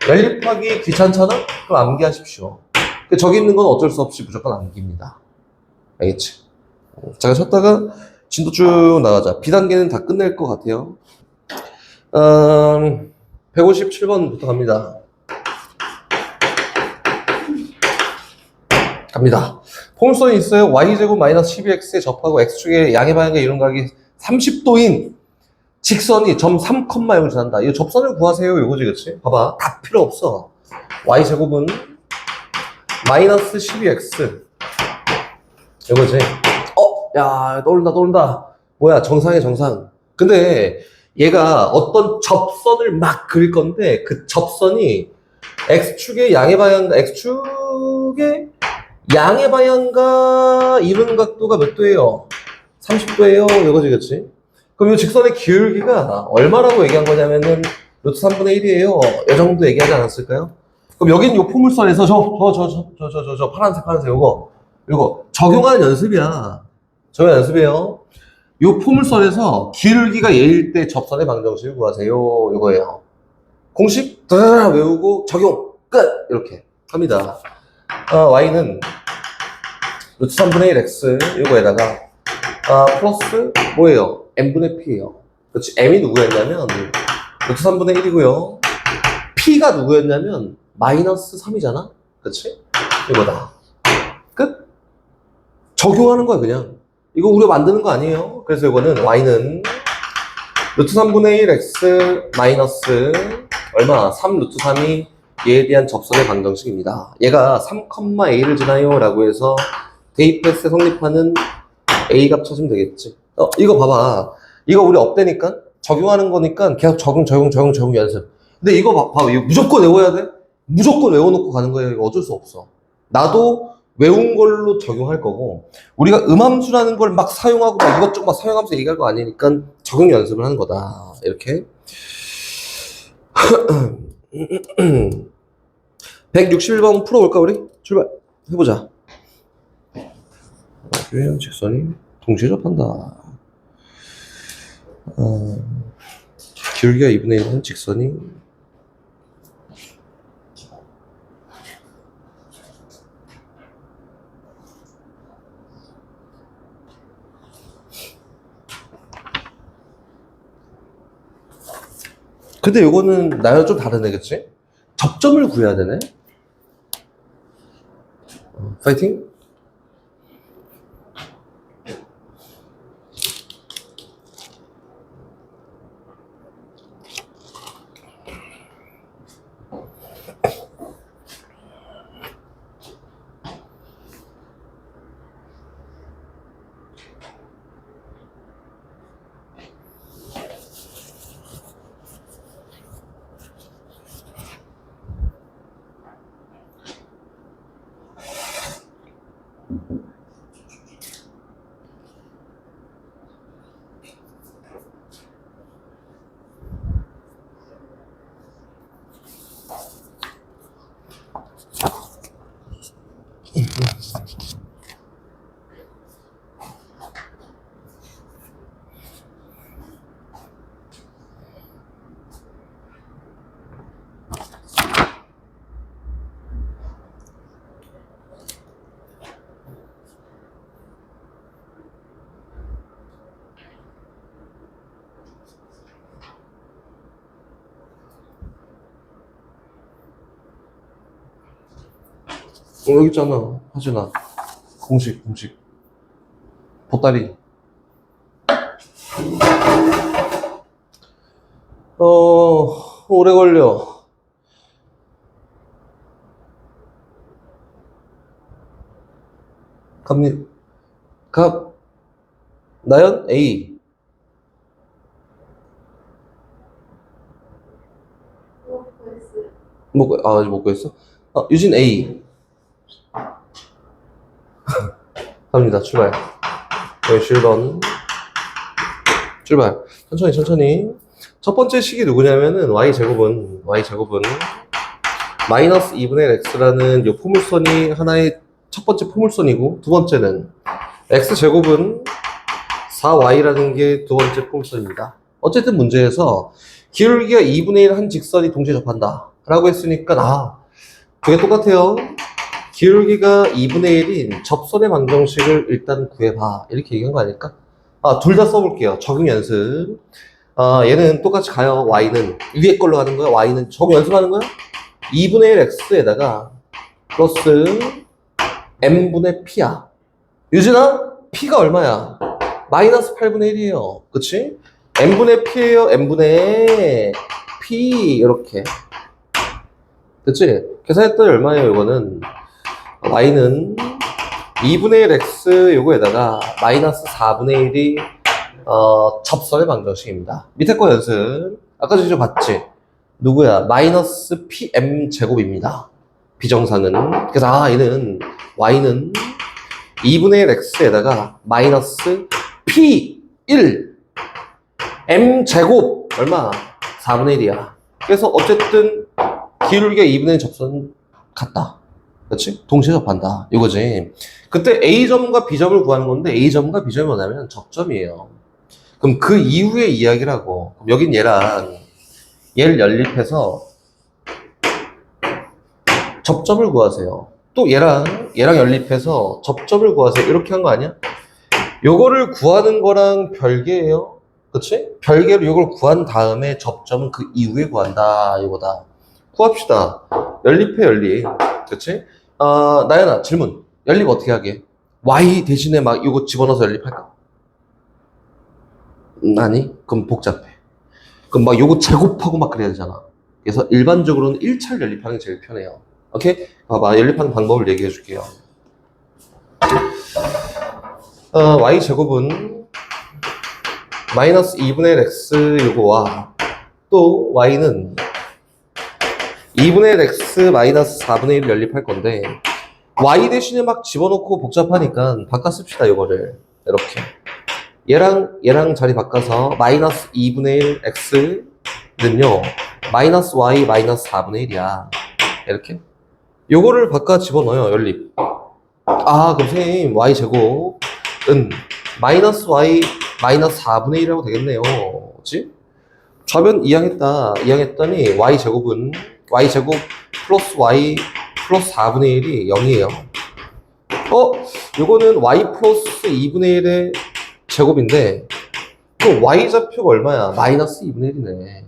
연립하기 귀찮잖아? 그럼 암기하십시오. 저기 있는 건 어쩔 수 없이 무조건 암기입니다. 알겠지? 잠깐 쉬었다가 진도 쭉 나가자. B단계는 다 끝낼 것 같아요. 157번부터 갑니다. 포물선이 있어요. y제곱 마이너스 12x에 접하고 x축의 양의 방향과 이런 각이 30도인 직선이 점 3,0을 지난다. 이거 접선을 구하세요. 이거지, 그치? 봐봐. 다 필요 없어. y제곱은 마이너스 12x. 이거지. 야, 떠오른다. 뭐야, 정상이야, 정상. 근데 얘가 어떤 접선을 막 그릴 건데 그 접선이 x축의 양의 방향과 x축의 양의 방향과 이룬 각도가 몇 도예요? 30도예요. 이거지, 그치? 그럼 이 직선의 기울기가 얼마라고 얘기한 거냐면은 루트 3분의 1이에요. 이 정도 얘기하지 않았을까요? 그럼 여기는 요 포물선에서 저 파란색 요거 적용하는 연습이야. 적용 연습이에요. 요 포물선에서 기울기가 얘일 때 접선의 방정식을 구하세요. 이거예요. 공식 다다다 외우고 적용 끝 이렇게 합니다. y는 루트 3분의 1x 요거에다가 플러스 뭐예요? m분의 p예요. 그렇지. m이 누구였냐면 루트 3분의 1이고요. p가 누구였냐면 마이너스 3이잖아. 그렇지? 이거다. 끝. 적용하는 거야 그냥. 이거 우리가 만드는 거 아니에요. 그래서 이거는 y는 루트 3분의 1 x 마이너스 얼마? 3 루트 3이 얘에 대한 접선의 방정식입니다. 얘가 3,a를 지나요 라고 해서 대입했을 때 성립하는 a 값 찾으면 되겠지. 이거 봐봐. 이거 우리 업되니까 적용하는 거니까 계속 적용 연습. 근데 이거 봐봐. 이거 무조건 외워야 돼? 무조건 외워놓고 가는 거예요. 이거 어쩔 수 없어. 나도 외운 걸로 적용할 거고, 우리가 음함수라는 걸 막 사용하고 막 이것저것 막 사용하면서 얘기할 거 아니니까 적용 연습을 하는 거다. 이렇게. 161번 풀어볼까, 우리? 출발. 해보자. 유형 직선이 동시에 접한다. 기울기가 2분의 1은 직선이 근데 요거는 나랑 좀 다르네, 그치? 접점을 구해야 되네? 파이팅? 여기 있잖아, 하진아. 공식. 보따리. 오래 걸려. 나연? A. 아직 못 구했어? 유진 A. 갑니다. 출발. 17번. 출발. 천천히. 첫 번째 식이 누구냐면은 y제곱은 마이너스 2분의 1 x라는 이 포물선이 하나의 첫 번째 포물선이고, 두 번째는 x제곱은 4y라는 게 두 번째 포물선입니다. 어쨌든 문제에서 기울기가 2분의 1 한 직선이 동시에 접한다 라고 했으니까 두 개 똑같아요. 기울기가 2분의 1인 접선의 방정식을 일단 구해봐. 이렇게 얘기한 거 아닐까? 둘 다 써볼게요. 적용 연습. 얘는 똑같이 가요. y는 위에 걸로 가는 거야. y는 적용 연습하는 거야. 2분의 1 x에다가 플러스 m분의 p야. 유진아, p가 얼마야? 마이너스 8분의 1이에요. 그치? m분의 p예요. m분의 p 이렇게. 그치? 계산했더니 얼마예요? 이거는 y는 2분의 1 x 요거에다가 마이너스 4분의 1이 접선의 방정식입니다. 밑에 거 연습. 아까 전에 봤지? 누구야? 마이너스 pm 제곱입니다. 비정상은. 그래서 얘는 y는 2분의 1 x에다가 마이너스 p1 m제곱 얼마? 4분의 1이야. 그래서 어쨌든 기울기가 2분의 1 접선 같다. 그렇지? 동시에 접한다. 이거지. 그때 A점과 B점을 구하는 건데 A점과 B점이 뭐냐면 접점이에요. 그럼 그 이후의 이야기라고. 그럼 여긴 얘를 연립해서 접점을 구하세요. 또 얘랑 연립해서 접점을 구하세요. 이렇게 한 거 아니야? 요거를 구하는 거랑 별개예요. 그치? 별개로 요걸 구한 다음에 접점은 그 이후에 구한다. 이거다. 구합시다. 연립해, 연립. 그치? 나연아, 질문. 연립 어떻게 하게? Y 대신에 막 요거 집어넣어서 연립할까? 아니, 그럼 복잡해. 그럼 막 요거 제곱하고 막 그래야 되잖아. 그래서 일반적으로는 1차를 연립하는 게 제일 편해요. 오케이? 봐봐. 연립하는 방법을 얘기해 줄게요. y제곱은 마이너스 2분의 1 x 요거와 또 y는 2분의 1 x 마이너스 4분의 1을 연립할 건데 y 대신에 막 집어넣고 복잡하니까 바꿔 씁시다. 요거를 이렇게 얘랑 자리 바꿔서 마이너스 2분의 1 x는요 마이너스 y 마이너스 4분의 1이야. 이렇게 요거를 바꿔 집어넣어요. 연립. 그럼 선생님 y제곱은 마이너스 y 마이너스 4분의 1이라고 되겠네요. 그치? 좌변 이항했더니 y제곱은 y제곱 플러스 y 플러스 4분의 1이 0이에요. 요거는 y 플러스 2분의 1의 제곱인데 그 y좌표가 얼마야? 마이너스 2분의 1이네.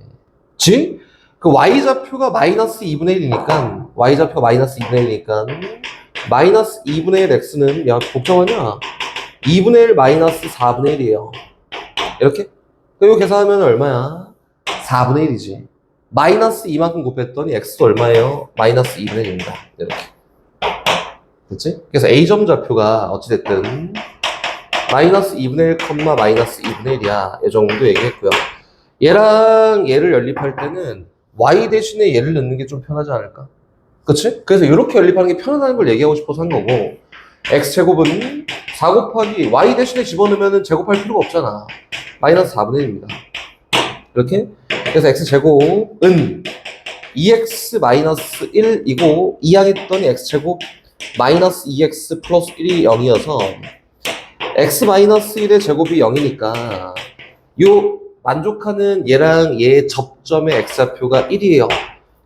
그치? 그 y좌표가 마이너스 2분의 1이니까 y좌표가 마이너스 2분의 1이니까 마이너스 2분의 1 x는 야 복잡하냐? 2분의 1 마이너스 4분의 1이에요. 이렇게? 이거 계산하면 얼마야? 4분의 1이지. 마이너스 이만큼 곱했더니 x도 얼마예요? 마이너스 2분의 1입니다. 이렇게. 됐지? 그래서 a점 좌표가 어찌됐든 마이너스 2분의 1, 마이너스 2분의 1이야. 이 정도 얘기했고요. 얘랑 얘를 연립할 때는 y 대신에 얘를 넣는 게 좀 편하지 않을까? 그치? 그래서 이렇게 연립하는 게 편하다는 걸 얘기하고 싶어서 한 거고 x제곱은 4 곱하기 y 대신에 집어넣으면 제곱할 필요가 없잖아. 마이너스 4분의 1입니다. 이렇게? 그래서 x제곱은 2x 마이너스 1이고 이항했더니 x제곱 마이너스 2x 플러스 1이 0이어서 x 마이너스 1의 제곱이 0이니까 요 만족하는 얘랑 얘 접점의 x좌표가 1이에요.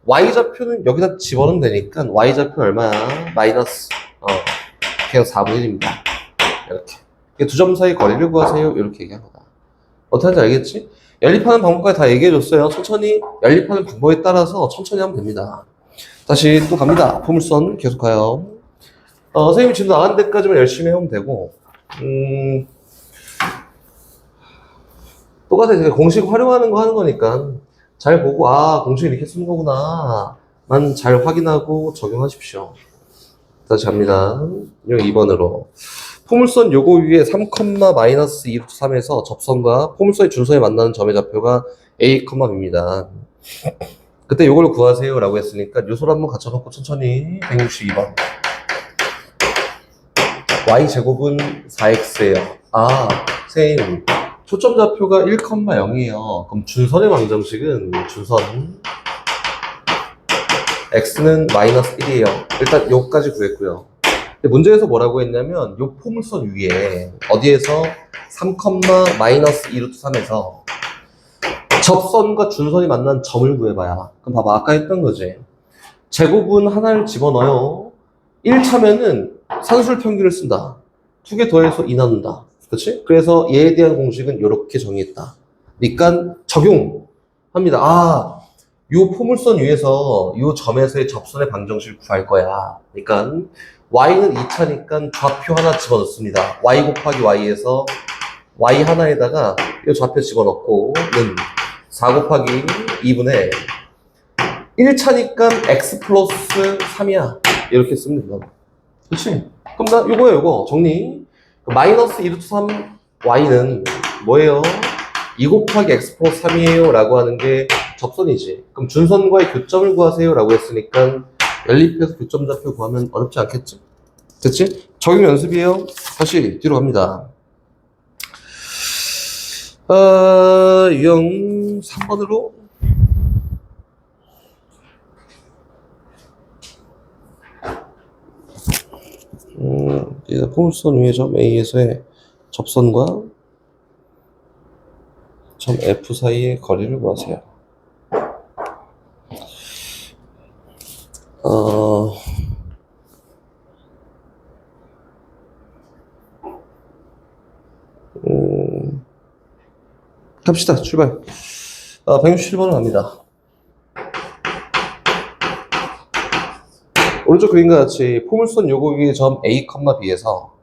y좌표는 여기다 집어넣으면 되니까 y좌표는 얼마야? 마이너스 그냥 4분의 1입니다. 이렇게. 두 점 사이 거리를 구하세요. 이렇게 얘기한 거다. 어떻게 하는지 알겠지? 연립하는 방법까지 다 얘기해줬어요. 천천히 연립하는 방법에 따라서 천천히 하면 됩니다. 다시 또 갑니다. 포물선 계속 가요. 선생님이 지금 나간 데까지만 열심히 해오면 되고 똑같아요. 공식 활용하는 거 하는 거니까 잘 보고 공식 이렇게 쓰는 거구나 만 잘 확인하고 적용하십시오. 다시 갑니다. 여기 2번으로 포물선 요거 위에 3, 마이너스 2루트 3에서 접선과 포물선의 준선에 만나는 점의 좌표가 A, B입니다. 그때 요걸 구하세요 라고 했으니까 요소를 한번 갖춰놓고 천천히 162번 y제곱은 4x예요. 선생님 초점 좌표가 1, 0이에요. 그럼 준선의 방정식은 준선 x는 마이너스 1이에요. 일단 요까지 구했고요. 근데 문제에서 뭐라고 했냐면 요 포물선 위에 어디에서 3, 마이너스 2루트 3에서 접선과 준선이 만난 점을 구해봐야. 그럼 봐봐 아까 했던 거지. 제곱은 하나를 집어넣어요. 1차면은 산술 평균을 쓴다. 2개 더해서 2 나눈다. 그렇지? 그래서 얘에 대한 공식은 이렇게 정의했다. 그러니까 적용합니다. 요 포물선 위에서 요 점에서의 접선의 방정식을 구할 거야. 그러니까 y는 2차니까 좌표 하나 집어넣습니다. y 곱하기 y에서 y 하나에다가 이 좌표 집어넣고 는 4 곱하기 2분의 1차니까 x 플러스 3이야. 이렇게 쓰면 된다. 그렇지? 그럼 나 요거 정리. 마이너스 2루트 3 y는 뭐예요? 2 곱하기 x 플러스 3이에요 라고 하는 게 접선이지. 그럼 준선과의 교점을 구하세요 라고 했으니까 연립해서 교점 좌표 구하면 어렵지 않겠지? 됐지? 적용 연습이에요. 다시 뒤로 갑니다. 유형 3번으로. 포물선 위의 점 A에서의 접선과 점 F 사이의 거리를 구하세요. 갑시다. 출발. 167번으로 갑니다. 오른쪽 그림과 같이 포물선 요거기의 점 A, B에서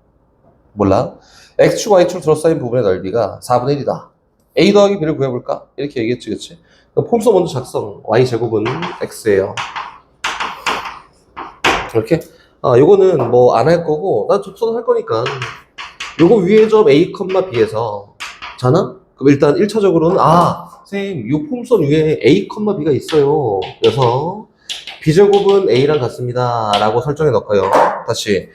몰라 X축, Y축 둘러싸인 부분의 넓이가 4분의 1이다. A 더하기 B를 구해볼까? 이렇게 얘기했지, 그치? 포물선 먼저 작성. Y제곱은 X예요. 이렇게? 요거는 뭐 안 할 거고, 난 접선을 할 거니까. 요거 위의 점 A, B에서 자나? 그럼 일단 1차적으로는, 선생님, 요 포물선 위에 A, B가 있어요. 그래서 B제곱은 A랑 같습니다. 라고 설정해 놓고요. 다시.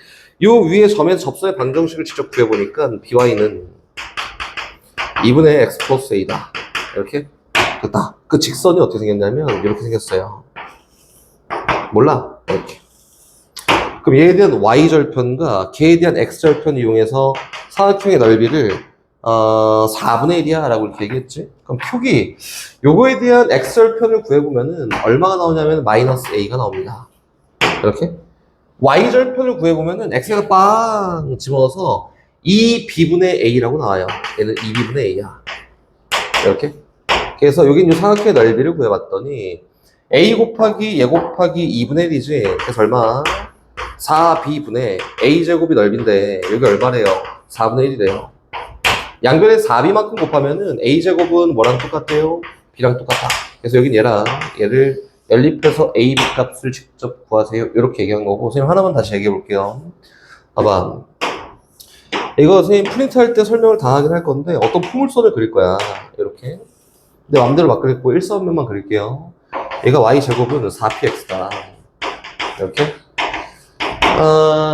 요 위에 점에서 접선의 방정식을 직접 구해보니까 BY는 2분의 X 플러스 A다. 이렇게. 됐다. 그 직선이 어떻게 생겼냐면, 이렇게 생겼어요. 몰라? 이렇게. 그럼 얘에 대한 Y절편과 걔에 대한 X절편 이용해서 사각형의 넓이를 4분의 1이야 라고 이렇게 얘기했지. 그럼 표기 요거에 대한 X절편을 구해보면은 얼마가 나오냐면 마이너스 A가 나옵니다. 이렇게. Y절편을 구해보면은 X가 빵 집어넣어서 2B분의 A라고 나와요. 얘는 2B분의 A야. 이렇게. 그래서 여긴 요 사각형의 넓이를 구해봤더니 A 곱하기 얘 곱하기 2분의 1이지. 그래서 얼마? 4B분의 A제곱이 넓인데 여기 얼마래요? 4분의 1이래요. 양변에 4B만큼 곱하면은 A제곱은 뭐랑 똑같아요? B랑 똑같아. 그래서 여긴 얘를 연립해서 AB 값을 직접 구하세요. 이렇게 얘기한 거고, 선생님 하나만 다시 얘기해 볼게요. 봐봐. 이거 선생님 프린트 할 때 설명을 다 하긴 할 건데 어떤 포물선을 그릴 거야. 이렇게. 내 맘대로 막 그리고 일사분면만 그릴게요. 얘가 Y제곱은 4PX다. 이렇게.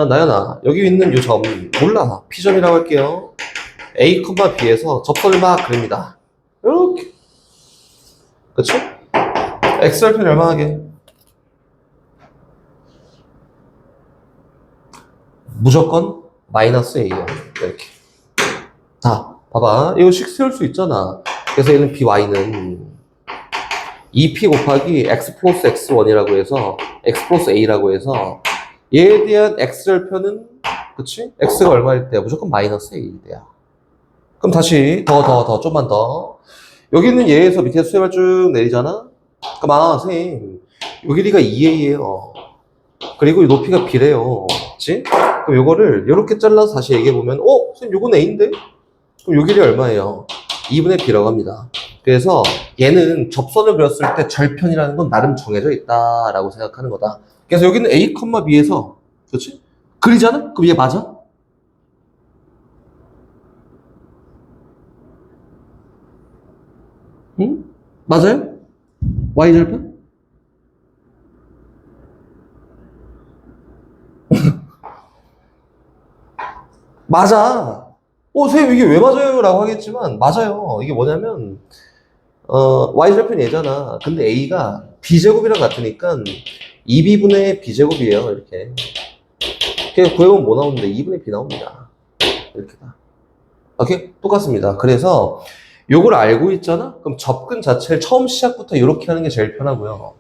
나연아, 여기 있는 요 점 몰라. P점이라고 할게요. A, B에서 접선을 막 그립니다. 이렇게. 그치? X절편이 얼마 하게? 무조건 마이너스 A야. 이렇게. 자, 봐봐. 이거 식 세울 수 있잖아. 그래서 얘는 BY는 2P 곱하기 X 플러스 X1이라고 해서 X 플러스 A라고 해서 얘에 대한 X절편은 그치? X가 얼마일 때야? 무조건 마이너스 A일 때야. 그럼 다시 좀만 더. 여기 있는 얘에서 밑에 수렴을 쭉 내리잖아? 그럼 선생님 요 길이가 2A예요. 그리고 이 높이가 B래요. 그치? 그럼 요거를 요렇게 잘라서 다시 얘기해보면 선생님 요건 A인데? 그럼 요 길이 얼마예요? 2분의 B라고 합니다. 그래서 얘는 접선을 그렸을 때 절편이라는 건 나름 정해져 있다라고 생각하는 거다. 그래서 여기는 A, B에서 그렇지? 그리잖아? 그럼 얘 맞아? 응? 맞아요? Y절편? 맞아. 선생님 이게 왜 맞아요? 라고 하겠지만 맞아요. 이게 뭐냐면 Y절편이 얘잖아. 근데 A가 B제곱이랑 같으니까 2B분의 B제곱이에요. 이렇게. 그냥 구해보면 뭐 나오는데 2분의 B 나옵니다. 이렇게 다. 오케이? 똑같습니다. 그래서 요걸 알고 있잖아? 그럼 접근 자체를 처음 시작부터 이렇게 하는 게 제일 편하고요.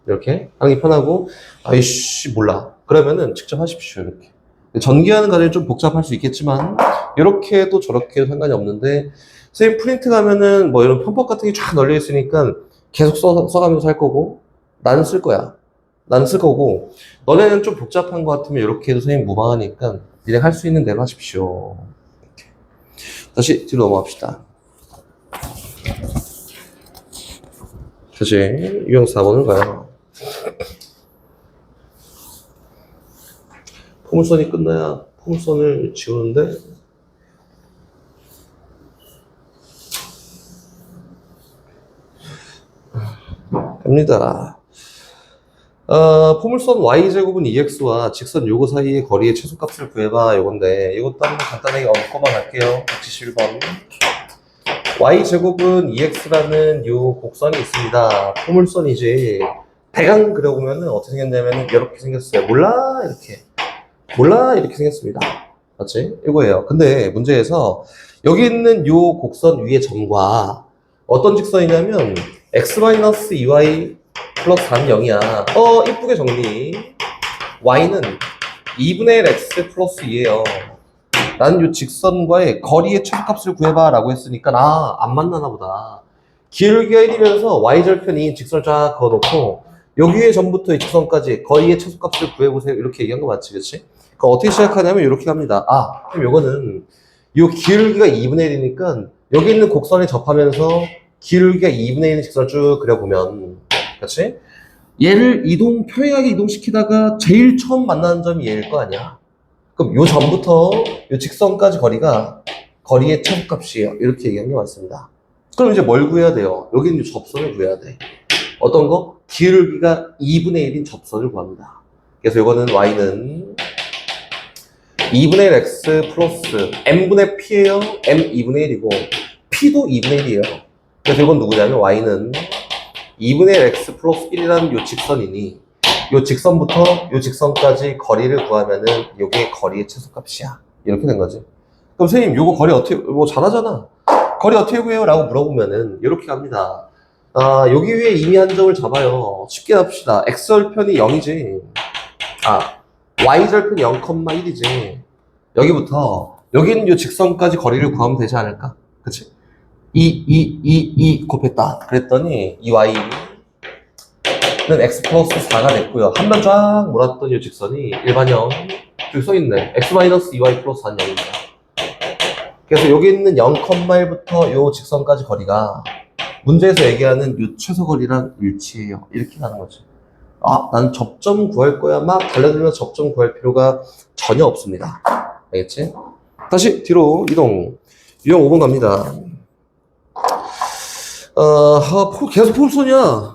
이렇게 하는 게 편하고, 아이씨, 몰라. 그러면은 직접 하십시오. 이렇게. 전개하는 과정이 좀 복잡할 수 있겠지만, 이렇게 해도 저렇게 해도 상관이 없는데, 선생님 프린트 가면은 뭐 이런 편법 같은 게 쫙 널려 있으니까 계속 써가면서 할 거고, 나는 쓸 거야. 나는 쓸 거고, 너네는 좀 복잡한 것 같으면 이렇게 해도 선생님 무방하니까, 니네 할 수 있는 대로 하십시오. 이렇게. 다시 뒤로 넘어갑시다. 다시 유형 4번을 가요. 포물선이 끝나야 포물선을 지우는데 갑니다. 포물선 y제곱은 2x와 직선 요거 사이의 거리의 최소값을 구해봐. 요건데 이것도 한번 간단하게 얹고만 할게요. 171번. y제곱은 2x라는 요 곡선이 있습니다. 포물선이지. 대강 그려보면은 어떻게 생겼냐면 이렇게 생겼어요. 몰라 이렇게 생겼습니다. 맞지? 이거예요. 근데 문제에서 여기 있는 요 곡선 위의 점과 어떤 직선이냐면 x-2y 플러스 4는 0이야. 이쁘게 정리. y는 2분의 1 x 플러스 2예요. 나는 요 직선과의 거리의 최소값을 구해봐 라고 했으니까 안 만나나 보다. 기울기가 1이면서 y절편이 직선을 쫙 그어놓고 여기에 점부터 이 직선까지 거리의 최소값을 구해보세요 이렇게 얘기한 거 맞지, 그치? 그러니까 어떻게 시작하냐면 이렇게 합니다. 그럼 요거는 요 기울기가 2분의 1이니까 여기 있는 곡선에 접하면서 기울기가 2분의 1인 직선을 쭉 그려보면, 그치? 얘를 평행하게 이동시키다가 제일 처음 만나는 점이 얘일 거 아니야. 그럼 요 점부터 요 직선까지 거리의 최소값이에요. 이렇게 얘기한 게 맞습니다. 그럼 이제 뭘 구해야 돼요? 여기는 요 접선을 구해야 돼. 어떤 거? 기울기가 2분의 1인 접선을 구합니다. 그래서 이거는 y는 2분의 1 x 플러스 m분의 p예요. m 2분의 1이고 p도 2분의 1이에요. 그래서 이건 누구냐면 y는 2분의 1 x 플러스 1이라는 요 직선이니 요 직선부터 요 직선까지 거리를 구하면은 요게 거리의 최소값이야. 이렇게 된 거지. 그럼 선생님 요거 거리 어떻게, 뭐 잘하잖아. 거리 어떻게 구해요? 라고 물어보면은 이렇게 합니다. 여기 위에 이미 한 점을 잡아요. 쉽게 합시다. x절편이 0이지. y절편이 0,1이지. 여기부터 여기는 요 직선까지 거리를 구하면 되지 않을까? 그치? 2 곱했다. 그랬더니 이 y는 x 플러스 4가 됐고요. 한 번 쫙 몰았던 이 직선이 일반형 여기 써있네. x-2y 플러스 4는 0입니다. 그래서 여기 있는 0,1부터 요 직선까지 거리가 문제에서 얘기하는 요 최소거리랑 일치해요. 이렇게 가는 거죠. 나는 접점 구할 거야. 막 달려들면서 접점 구할 필요가 전혀 없습니다. 알겠지? 다시 뒤로 이동. 유형 5번 갑니다. 계속 포물선이야.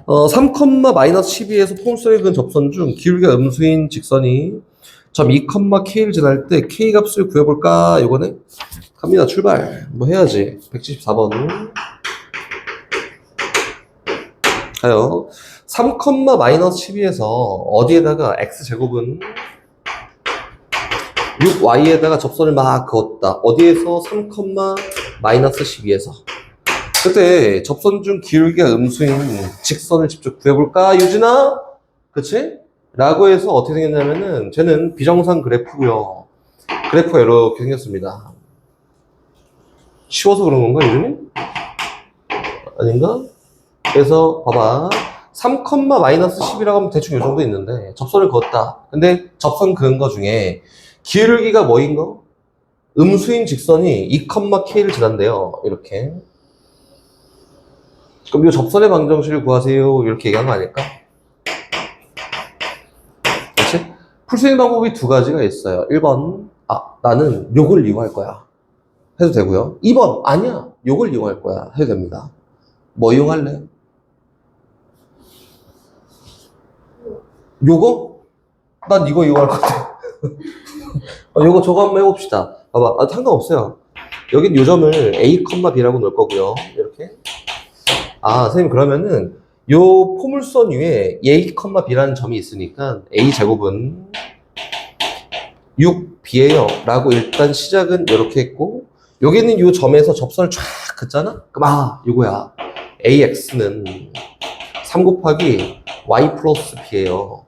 3,-12에서 포물선에 그은 접선 중 기울기가 음수인 직선이 점 2,k를 지날 때 k 값을 구해볼까? 요거네. 갑니다. 출발. 뭐 해야지. 174번. 가요. 3,-12에서 어디에다가 x제곱은 6y에다가 접선을 막 그었다. 어디에서? 3,-12에서. 그때 접선 중 기울기가 음수인 직선을 직접 구해볼까? 유진아? 그치? 라고 해서 어떻게 생겼냐면은 쟤는 비정상 그래프고요. 그래프가 이렇게 생겼습니다. 쉬워서 그런 건가, 유진이? 아닌가? 그래서 봐봐. 3,-10이라고 하면 대충 이 정도 있는데 접선을 그었다. 근데 접선 그은 거 중에 기울기가 뭐인 거? 음수인 직선이 2,k를 지난대요. 이렇게. 그럼 이 접선의 방정식을 구하세요. 이렇게 얘기한 거 아닐까? 그렇지? 풀 수 있는 방법이 두 가지가 있어요. 1번, 나는 요걸 이용할 거야. 해도 되고요. 2번, 아니야. 요걸 이용할 거야. 해도 됩니다. 뭐 이용할래? 요거? 난 이거 이용할 것 같아. 요거 저거 한번 해봅시다. 봐봐. 상관없어요. 여긴 요 점을 A, B라고 놓을 거고요. 이렇게. 선생님, 그러면은 요 포물선 위에 A, B라는 점이 있으니까 A제곱은 6B예요. 라고 일단 시작은 이렇게 했고, 여기는 요 점에서 접선을 쫙 긋잖아? 그럼 요거야. AX는 3 곱하기 Y 플러스 B예요.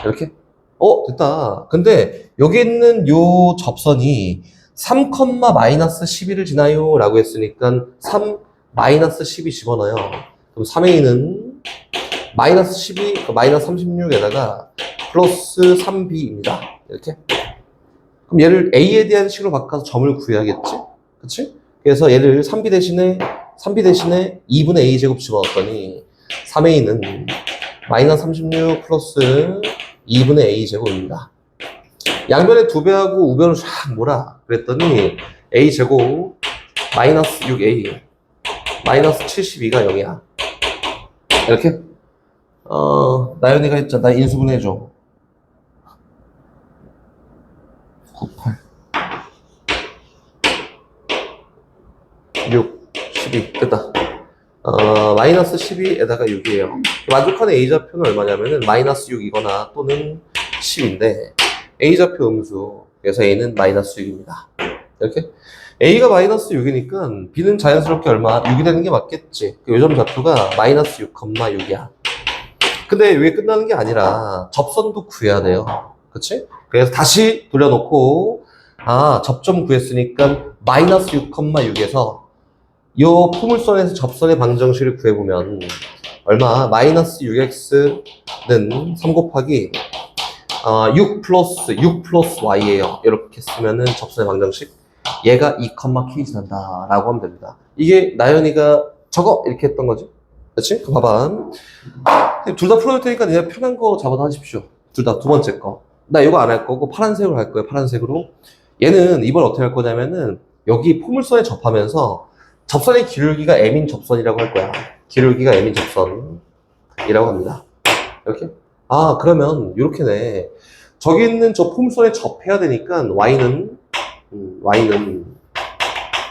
이렇게? 됐다. 근데 여기 있는 요 접선이 3,-11을 지나요. 라고 했으니까 3-12 집어넣어요. 그럼 3A는 마이너스 12, 마이너스 36에다가 플러스 3B입니다. 이렇게. 그럼 얘를 A에 대한 식으로 바꿔서 점을 구해야겠지? 그치? 그래서 얘를 3B 대신에 2분의 A제곱 집어넣었더니 3A는 마이너스 36 플러스 2분의 A제곱입니다. 양변에 2배하고 우변을 쫙 몰아. 그랬더니 A제곱 마이너스 6A 마이너스 72가 0이야. 이렇게? 나연이가 했잖아. 나 인수분 해줘. 98. 6, 12 됐다. 마이너스 12에다가 6이에요. 만족하는 A좌표는 얼마냐면은 마이너스 6이거나 또는 10인데 A좌표 음수, 그래서 A는 마이너스 6입니다. 이렇게 A가 마이너스 6이니까 B는 자연스럽게 얼마? 6이 되는 게 맞겠지. 그 요점 좌표가 마이너스 6, 6이야. 근데 이게 끝나는 게 아니라 접선도 구해야 돼요. 그치? 그래서 다시 돌려놓고 접점 구했으니까 마이너스 6, 6에서 요 포물선에서 접선의 방정식을 구해보면 얼마? 마이너스 6x는 3 곱하기 6 플러스 y예요. 이렇게 쓰면은 접선의 방정식 얘가 2, k 지난다 라고 하면 됩니다. 이게 나연이가 저거 이렇게 했던 거지. 그렇지? 그 봐봐. 둘 다 풀어줄 테니까 그냥 편한 거 잡아서 하십시오. 둘 다 두 번째 거. 나 이거 안 할 거고 파란색으로 할 거예요. 파란색으로. 얘는 이번 어떻게 할 거냐면은 여기 포물선에 접하면서 접선의 기울기가 m인 접선이라고 할 거야. 기울기가 m인 접선이라고 합니다. 이렇게. 그러면 이렇게네. 저기 있는 저 포물선에 접해야 되니까 y는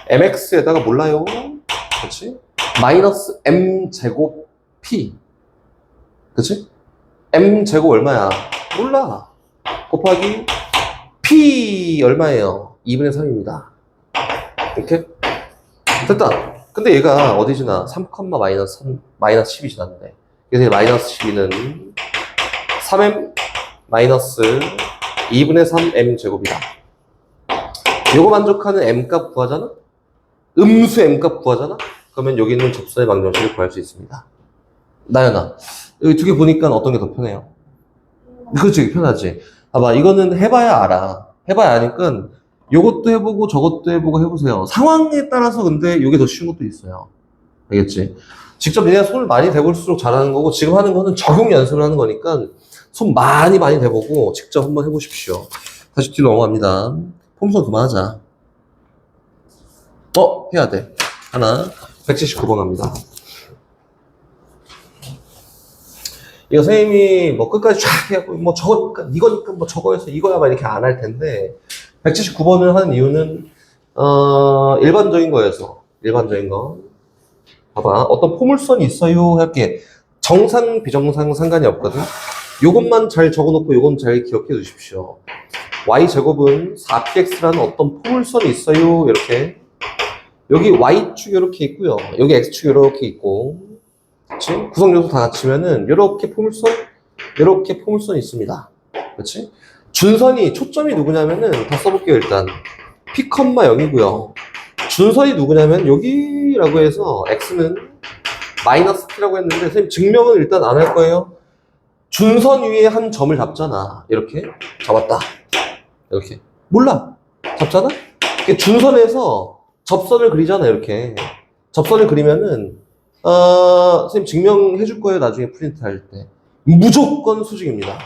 mx에다가 몰라요. 그렇지? 마이너스 m 제곱 p. 그치? m 제곱 얼마야? 몰라. 곱하기 p 얼마예요? 2분의 3입니다. 이렇게? 됐다. 근데 얘가 어디 지나? 3, 마이너스 10이 지났는데. 그래서 마이너스 12는 3m 마이너스 2분의 3m 제곱이다. 요거 만족하는 m 값 구하잖아? 음수 m 값 구하잖아? 그러면 여기 있는 접선의 방정식을 구할 수 있습니다. 나연아, 여기 두 개 보니까 어떤 게 더 편해요? 그렇지, 편하지. 봐봐, 이거는 해봐야 알아. 해봐야 아니까 요것도 해보고 저것도 해보고 해보세요. 상황에 따라서 근데 요게 더 쉬운 것도 있어요. 알겠지? 직접 내가 손을 많이 대볼수록 잘하는 거고, 지금 하는 거는 적용 연습을 하는 거니까 손 많이 대보고 직접 한번 해보십시오. 다시 뒤로 넘어갑니다. 폼선 그만하자. 해야 돼. 하나, 179번 갑니다. 이거 선생님이 뭐 끝까지 쫙 해갖고 뭐 저거, 이거니까 뭐 저거에서 이거야 막 이렇게 안 할 텐데, 179번을 하는 이유는, 일반적인 거여서, 일반적인 거. 봐봐. 어떤 포물선이 있어요. 할게. 정상, 비정상 상관이 없거든. 요것만 잘 적어놓고 요건 잘 기억해 두십시오. y제곱은 4px라는 어떤 포물선이 있어요. 이렇게. 여기 y축 이렇게 있고요. 여기 x축 이렇게 있고. 그치? 구성요소 다 갖추면은 이렇게 포물선이 있습니다. 그렇지? 준선이 초점이 누구냐면은 다 써볼게요. 일단 p, 0이고요. 준선이 누구냐면 여기라고 해서 x는 마이너스 p라고 했는데 선생님 증명은 일단 안 할 거예요. 준선 위에 한 점을 잡잖아. 이렇게 잡았다. 이렇게 몰라. 잡잖아. 준선에서 접선을 그리잖아. 이렇게 접선을 그리면은 선생님 증명해 줄 거예요. 나중에 프린트 할 때. 무조건 수직입니다.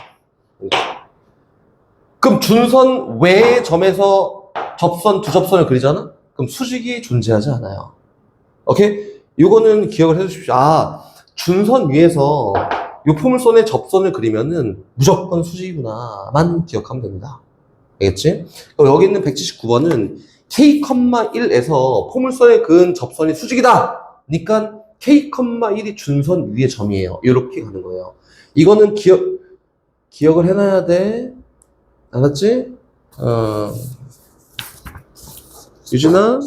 그럼 준선 외의 점에서 접선, 두 접선을 그리잖아? 그럼 수직이 존재하지 않아요. 오케이? 요거는 기억을 해 주십시오. 준선 위에서 요 포물선에 접선을 그리면은 무조건 수직이구나만 기억하면 됩니다. 알겠지? 그럼 여기 있는 179번은 K,1에서 포물선에 그은 접선이 수직이다! 그러니까 K,1이 준선 위의 점이에요. 이렇게 가는 거예요. 이거는 기억을 해놔야 돼. 알았지? 유진아?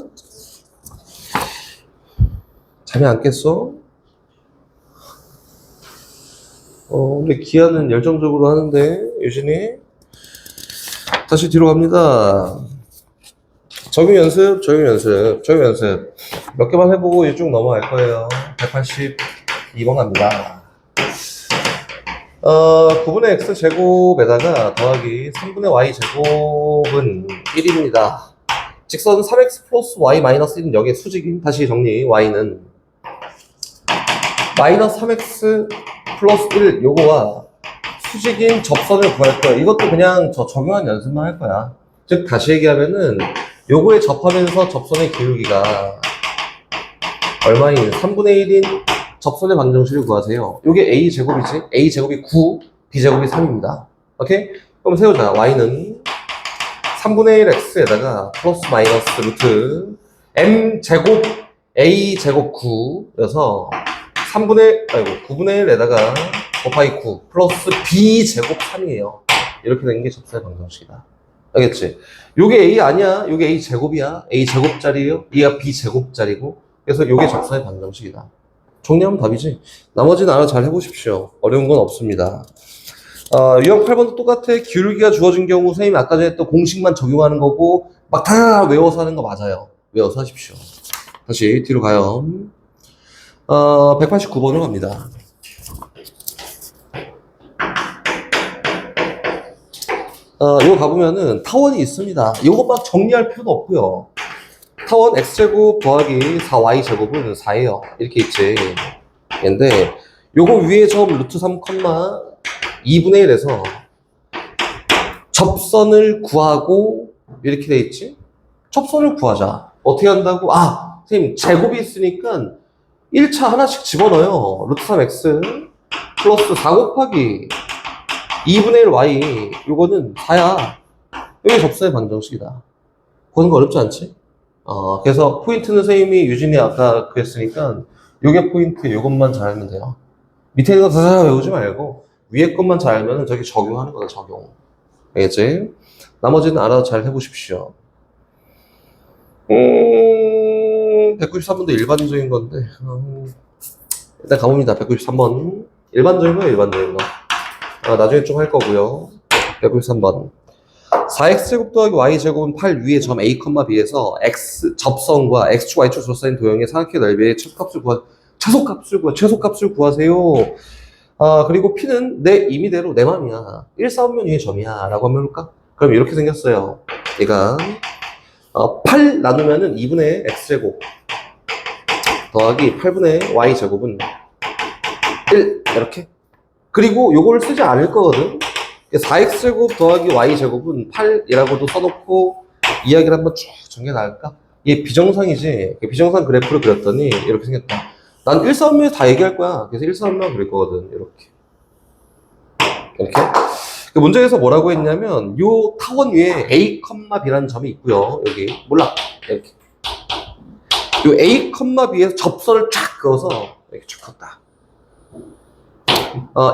잠이 안 깼어? 근데 기아는 열정적으로 하는데, 유진이? 다시 뒤로 갑니다. 적용 연습. 몇 개만 해보고 쭉 넘어갈 거예요. 182번 갑니다. 9분의 x제곱에다가 더하기 3분의 y제곱은 1입니다. 직선 3x 플러스 y 마이너스 1은 여기에 수직인, 다시 정리. y는 마이너스 3x 플러스 1 요거와 수직인 접선을 구할 거야. 이것도 그냥 적용한 연습만 할 거야. 즉 다시 얘기하면은 요거에 접하면서 접선의 기울기가 얼마인 3분의 1인 접선의 방정식을 구하세요. 요게 a제곱이지. a제곱이 9, b제곱이 3입니다. 오케이? 그럼 세우자. y는 3분의 1 x에다가 플러스 마이너스 루트 m제곱 A 제곱 9여서 9분의 1에다가 곱하기 9 플러스 B 제곱 3이에요. 이렇게 된 게 접선의 방정식이다. 알겠지? 요게 A 아니야. 요게 A 제곱이야. A 제곱짜리예요. 얘가 B 제곱짜리고. 그래서 요게 접선의 방정식이다. 정리하면 답이지. 나머지는 알아 잘 해보십시오. 어려운 건 없습니다. 유형 8번도 똑같아. 기울기가 주어진 경우 선생님이 아까 전에 했던 공식만 적용하는 거고 막 다 외워서 하는 거 맞아요. 외워서 하십시오. 다시 뒤로 가요. 189번으로 갑니다. 이거 가보면은 타원이 있습니다. 이거 막 정리할 필요도 없고요. 타원 x제곱 더하기 4y제곱은 4예요. 이렇게 있지. 근데 요거 위에 점 루트 3, 2분의 1에서 접선을 구하고 이렇게 돼 있지? 접선을 구하자. 어떻게 한다고? 선생님 제곱이 있으니까 1차 하나씩 집어넣어요. 루트 3x 플러스 4 곱하기 2분의 1 y 요거는 4야. 이게 접선의 방정식이다. 보는 거 어렵지 않지? 그래서 포인트는 선생님이 유진이 아까 그랬으니까 요게 포인트 요것만 잘 알면 돼요. 밑에 있는 거 다 외우지 말고 위에 것만 잘 알면 저기 적용하는 거다, 적용. 알겠지? 나머지는 알아서 잘 해보십시오. 193번도 일반적인 건데 일단 가봅니다. 193번 일반적인 거예요, 일반적인 거. 나중에 좀 할 거고요. 193번 4x제곱 더하기 y제곱은 8 위에 점 a, b에서 x 접선과 x축, y축 둘러싸인 도형의 사각형의 넓이의 최소값을 구하세요. 그리고 p는 내 임의대로 내 맘이야. 1,4면 위에 점이야 라고 하면 해볼까? 그럼 이렇게 생겼어요. 얘가 8 나누면은 2분의 x제곱 더하기 8분의 y제곱은 1 이렇게. 그리고 요걸 쓰지 않을 거거든. 4x제곱 더하기 y제곱은 8이라고도 써놓고 이야기를 한번 쭉 정리해 나갈까? 이게 비정상이지. 비정상 그래프를 그렸더니 이렇게 생겼다. 난 1,4면 다 얘기할 거야. 그래서 1,4면 그릴 거거든. 이렇게. 문제에서 뭐라고 했냐면 요 타원 위에 a, b라는 점이 있고요. 여기 몰라. 이렇게. 요 a, b에서 접선을 쫙 그어서 이렇게 쭉 컸다.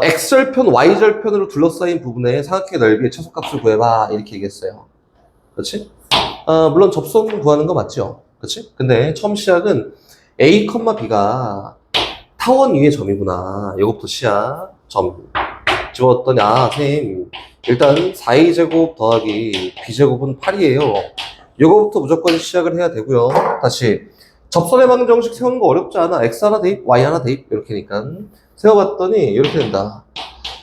x절편, y절편으로 둘러싸인 부분의 사각형의 넓이의 최소값을 구해봐. 이렇게 얘기했어요. 그렇지? 물론 접선 구하는 거 맞죠? 그렇지? 근데 처음 시작은 a, b가 타원 위의 점이구나. 이거부터 시작. 점. 집어넣었더니 선생님 일단 4a제곱 더하기 b제곱은 8이에요. 이거부터 무조건 시작을 해야 되고요. 다시 접선의 방정식 세우는 거 어렵지 않아. x 하나 대입, y 하나 대입 이렇게니까 세워봤더니 이렇게 된다.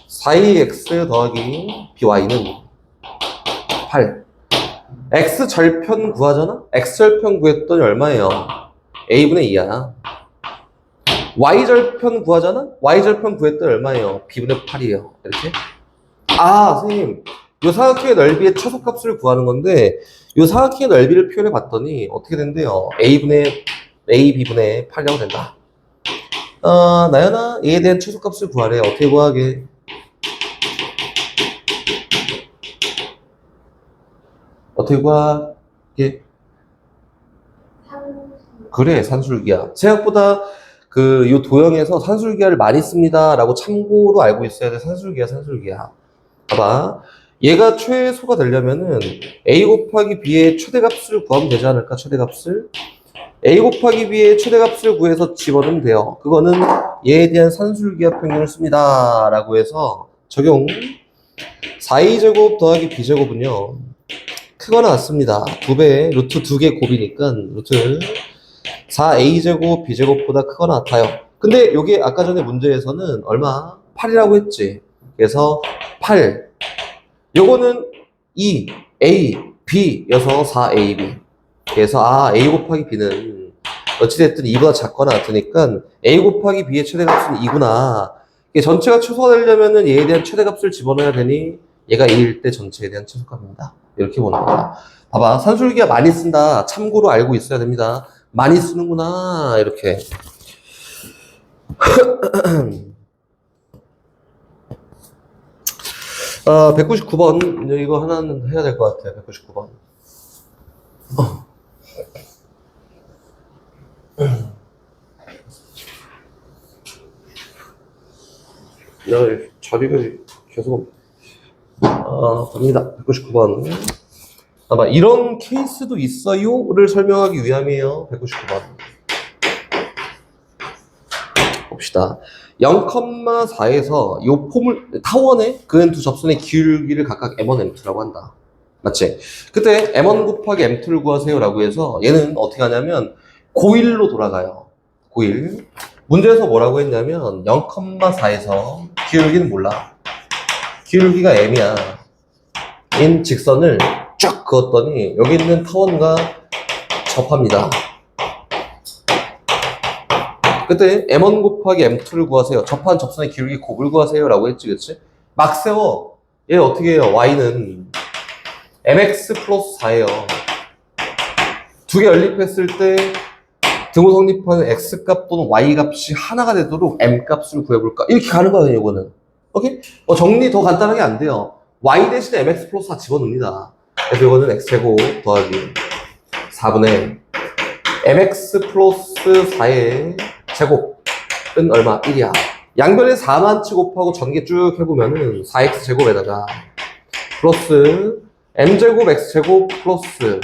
4ax 더하기 by는 8. x절편 구하잖아? x절편 구했더니 얼마예요? a분의 2야. y절편 구하잖아? y절편 구했더니 얼마예요? b분의 8이에요. 이렇게. 선생님. 요 사각형의 넓이의 최소값을 구하는 건데 요 사각형의 넓이를 표현해 봤더니 어떻게 된대요? b분의 8이라고 된다. 나연아, 얘에 대한 최소값을 구하래. 어떻게 구하게? 어떻게 구하게? 그래, 산술기하. 생각보다 요 도형에서 산술기하를 많이 씁니다. 라고 참고로 알고 있어야 돼. 산술기하. 봐봐. 얘가 최소가 되려면은 a 곱하기 b의 최대값을 구하면 되지 않을까? 최대값을. a 곱하기 b의 최대값을 구해서 집어넣으면 돼요. 그거는 얘에 대한 산술기하 평균을 씁니다. 라고 해서 적용. 4a제곱 더하기 b제곱은요. 크거나 같습니다. 2배, 루트 2개 곱이니까 루트 4a제곱 b제곱보다 크거나 같아요. 근데 여기 아까 전에 문제에서는 얼마? 8이라고 했지. 그래서 8. 요거는 2a, b여서 4ab. 그래서 a 곱하기 b는 어찌됐든 2보다 작거나 같으니까 a 곱하기 b의 최대값은 2구나. 전체가 최소화되려면은 얘에 대한 최대값을 집어넣어야 되니 얘가 1일 때 전체에 대한 최소값입니다. 이렇게 보는 거야. 봐봐. 산술기하 많이 쓴다. 참고로 알고 있어야 됩니다. 많이 쓰는구나. 이렇게. 199번. 이거 하나는 해야 될 것 같아요. 199번. 자리가 계속 갑니다. 199번. 아마 이런 케이스도 있어요를 설명하기 위함이에요. 199번. 봅시다. 0,4에서 이 폼을 타원의 그은 두 접선의 기울기를 각각 M1, M2라고 한다. 맞지? 그때 M1 곱하기 M2를 구하세요 라고 해서 얘는 어떻게 하냐면 고일로 돌아가요. 고일. 문제에서 뭐라고 했냐면 0,4에서 기울기는 몰라. 기울기가 M이야. 인 직선을 쫙 그었더니 여기 있는 타원과 접합니다. 그때 M1 곱하기 M2를 구하세요. 접한 접선의 기울기 곱을 구하세요 라고 했지, 그치? 막 세워. 얘 어떻게 해요? Y는 mx 플러스 4예요. 두 개 연립했을 때 등호 성립하는 x값 또는 y값이 하나가 되도록 m값을 구해볼까? 이렇게 가는 거예요, 이거는. 오케이? 정리 더 간단하게 안 돼요. y 대신에 mx 플러스 4 집어넣습니다. 그래서 이거는 x제곱 더하기 4분의 mx 플러스 4의 제곱은 얼마? 1이야. 양변에 4만치 곱하고 전개 쭉 해보면은 4x제곱에다가 플러스 m제곱 x제곱 플러스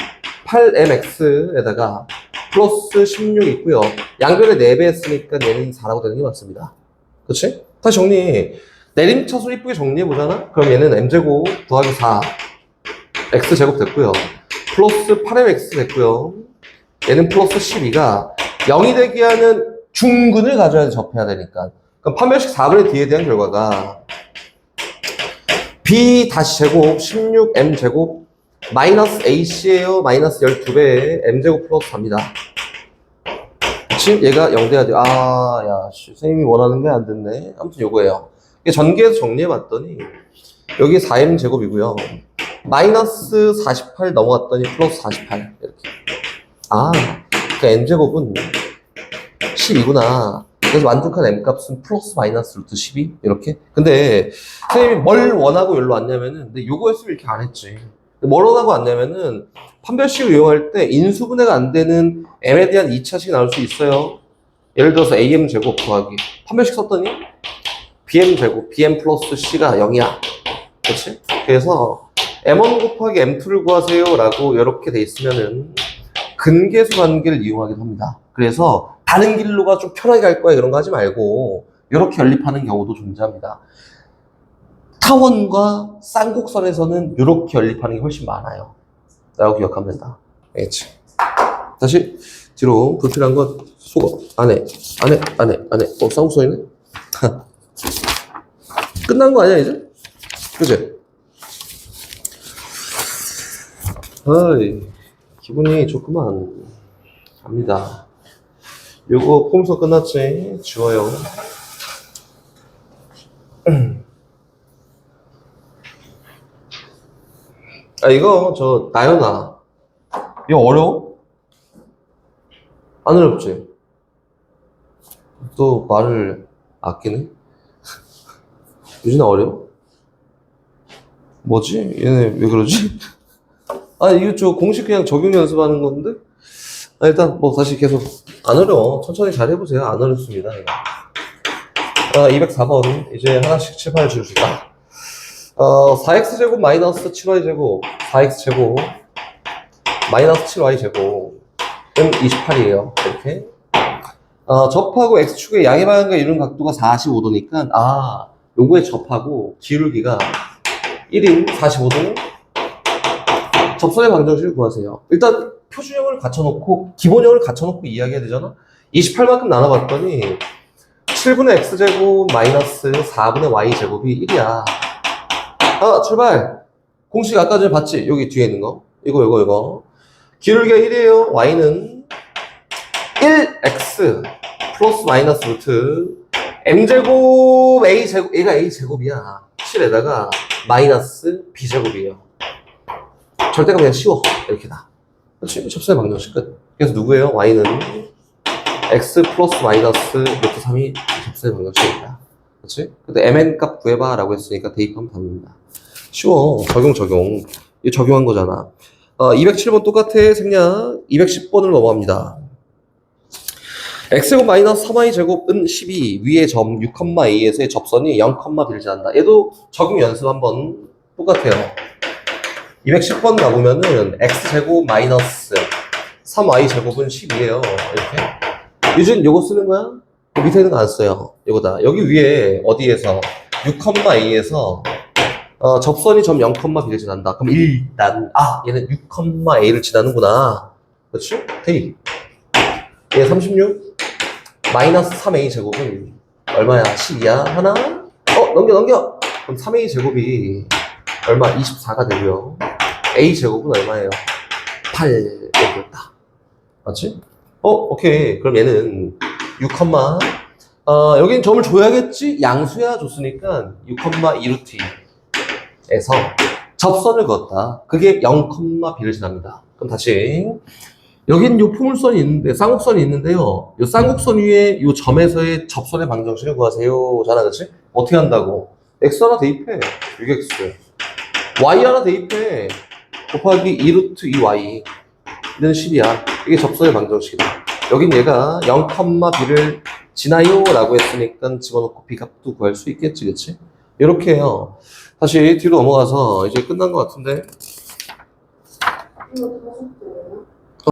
8mx에다가 플러스 16 있고요. 양변에 4배 했으니까 얘는 4라고 되는 게 맞습니다. 그치? 다시 정리. 내림차수 이쁘게 정리해보잖아? 그럼 얘는 m제곱 더하기 4 x제곱 됐고요. 플러스 8mx 됐고요. 얘는 플러스 12가 0이 되게 하는 중근을 가져야 돼, 접해야 되니까. 그럼 판별식 4분의 d에 대한 결과가 b 다시 제곱 16m 제곱 마이너스 ac예요. 마이너스 12배에 m제곱 플러스 4입니다. 그치? 얘가 0 돼야 돼. 선생님이 원하는 게 안 됐네. 아무튼 요거예요. 전개해서 정리해봤더니 여기 4m 제곱이고요. 마이너스 48 넘어갔더니 플러스 48 이렇게. 그 n제곱은 12구나. 그래서 만족한 m값은 플러스 마이너스 루트 12 이렇게. 근데 선생님이 뭘 원하고 여기로 왔냐면은 근데 요거 했으면 이렇게 안 했지. 뭘 원하고 왔냐면은 판별식을 이용할 때 인수분해가 안 되는 m에 대한 2차식이 나올 수 있어요. 예를 들어서 am 제곱 더하기 판별식 썼더니 bm 제곱 bm 플러스 c가 0이야. 그렇지? 그래서 m1 곱하기 m2를 구하세요 라고 이렇게 돼 있으면은 근계수 관계를 이용하기도 합니다. 그래서 다른 길로가 좀 편하게 갈 거야 이런 거 하지 말고 이렇게 연립하는 경우도 존재합니다. 타원과 쌍곡선에서는 이렇게 연립하는 게 훨씬 많아요. 라고 기억하면 된다. 알겠지? 다시 뒤로 불필요한 건 속어 안에 쌍곡선이네? 끝난 거 아니야 이제? 그치? 기분이 좋구만. 갑니다. 요거 폼수 끝났지? 지워요. 이거 나연아 이거 어려워? 안 어렵지? 또 말을 아끼네? 유진아 어려워? 뭐지? 얘네 왜 그러지? 이거 공식 그냥 적용 연습하는 건데? 일단 다시 계속 안 어려워. 천천히 잘 해보세요. 안 어렵습니다. 204번 이제 하나씩 칠판에 지우시다. 4x제곱 마이너스 7y제곱 4x제곱 마이너스 7y제곱은 28이에요. 이렇게 접하고 x축의 양의 방향과 이룬 각도가 45도니까 요거에 접하고 기울기가 1인 45도 접선의 방정식을 구하세요. 일단 표준형을 갖춰놓고 기본형을 갖춰놓고 이야기해야 되잖아. 28만큼 나눠봤더니 7분의 x제곱 마이너스 4분의 y제곱이 1이야. 출발. 공식 아까 전에 봤지? 여기 뒤에 있는 거. 이거. 기울기가 1이에요. y는 1x 플러스 마이너스 루트 m제곱 a제곱, 얘가 a제곱이야. 7에다가 마이너스 b제곱이에요. 절대가 그냥 쉬워. 이렇게다. 그렇지? 접선의 방정식 끝. 그래서 누구예요? y는 x 플러스 마이너스 루트 3이 접선의 방정식입니다. 그렇지? 근데 mn 값 구해봐 라고 했으니까 대입하면 답입니다. 쉬워. 적용. 이거 적용한 거잖아. 207번 똑같아. 생략. 210번으로 넘어갑니다. x제곱 마이너스 3y 제곱은 12 위의 점 6,a에서의 접선이 0,b를 지난다. 얘도 적용 연습 한번 똑같아요. 210번 가보면은 x제곱 마이너스 3y 제곱은 12예요. 이렇게. 유진 요거 쓰는 거야? 그 밑에 있는 거 안 써요. 요거다. 여기 위에 어디에서 6,a에서 접선이 점 0,b를 지난다. 그럼 일단 얘는 6,a를 지나는구나. 그렇지? 대입. 얘 36 마이너스 3a 제곱은 얼마야? 12야? 하나? 넘겨. 그럼 3a 제곱이 얼마? 24가 되고요. a 제곱은 얼마예요? 8 이렇겠다. 맞지? 오케이. 그럼 얘는 6, 여긴 점을 줘야겠지? 양수야 줬으니까 6,2루트에서 접선을 그었다. 그게 0,b를 지납니다. 그럼 다시 여긴 요 포물선이 있는데 쌍곡선이 있는데요. 요 쌍곡선 위에 요 점에서의 접선의 방정식을 구하세요. 잖아, 그렇지? 어떻게 한다고? x 하나 대입해. 6x. y 하나 대입해. 곱하기 2루트 2y. 는 10이야. 이게 접선의 방정식이다. 여긴 얘가 0,b를 지나요 라고 했으니까 집어넣고 b값도 구할 수 있겠지, 그치? 이렇게 해요. 다시 뒤로 넘어가서 이제 끝난 것 같은데.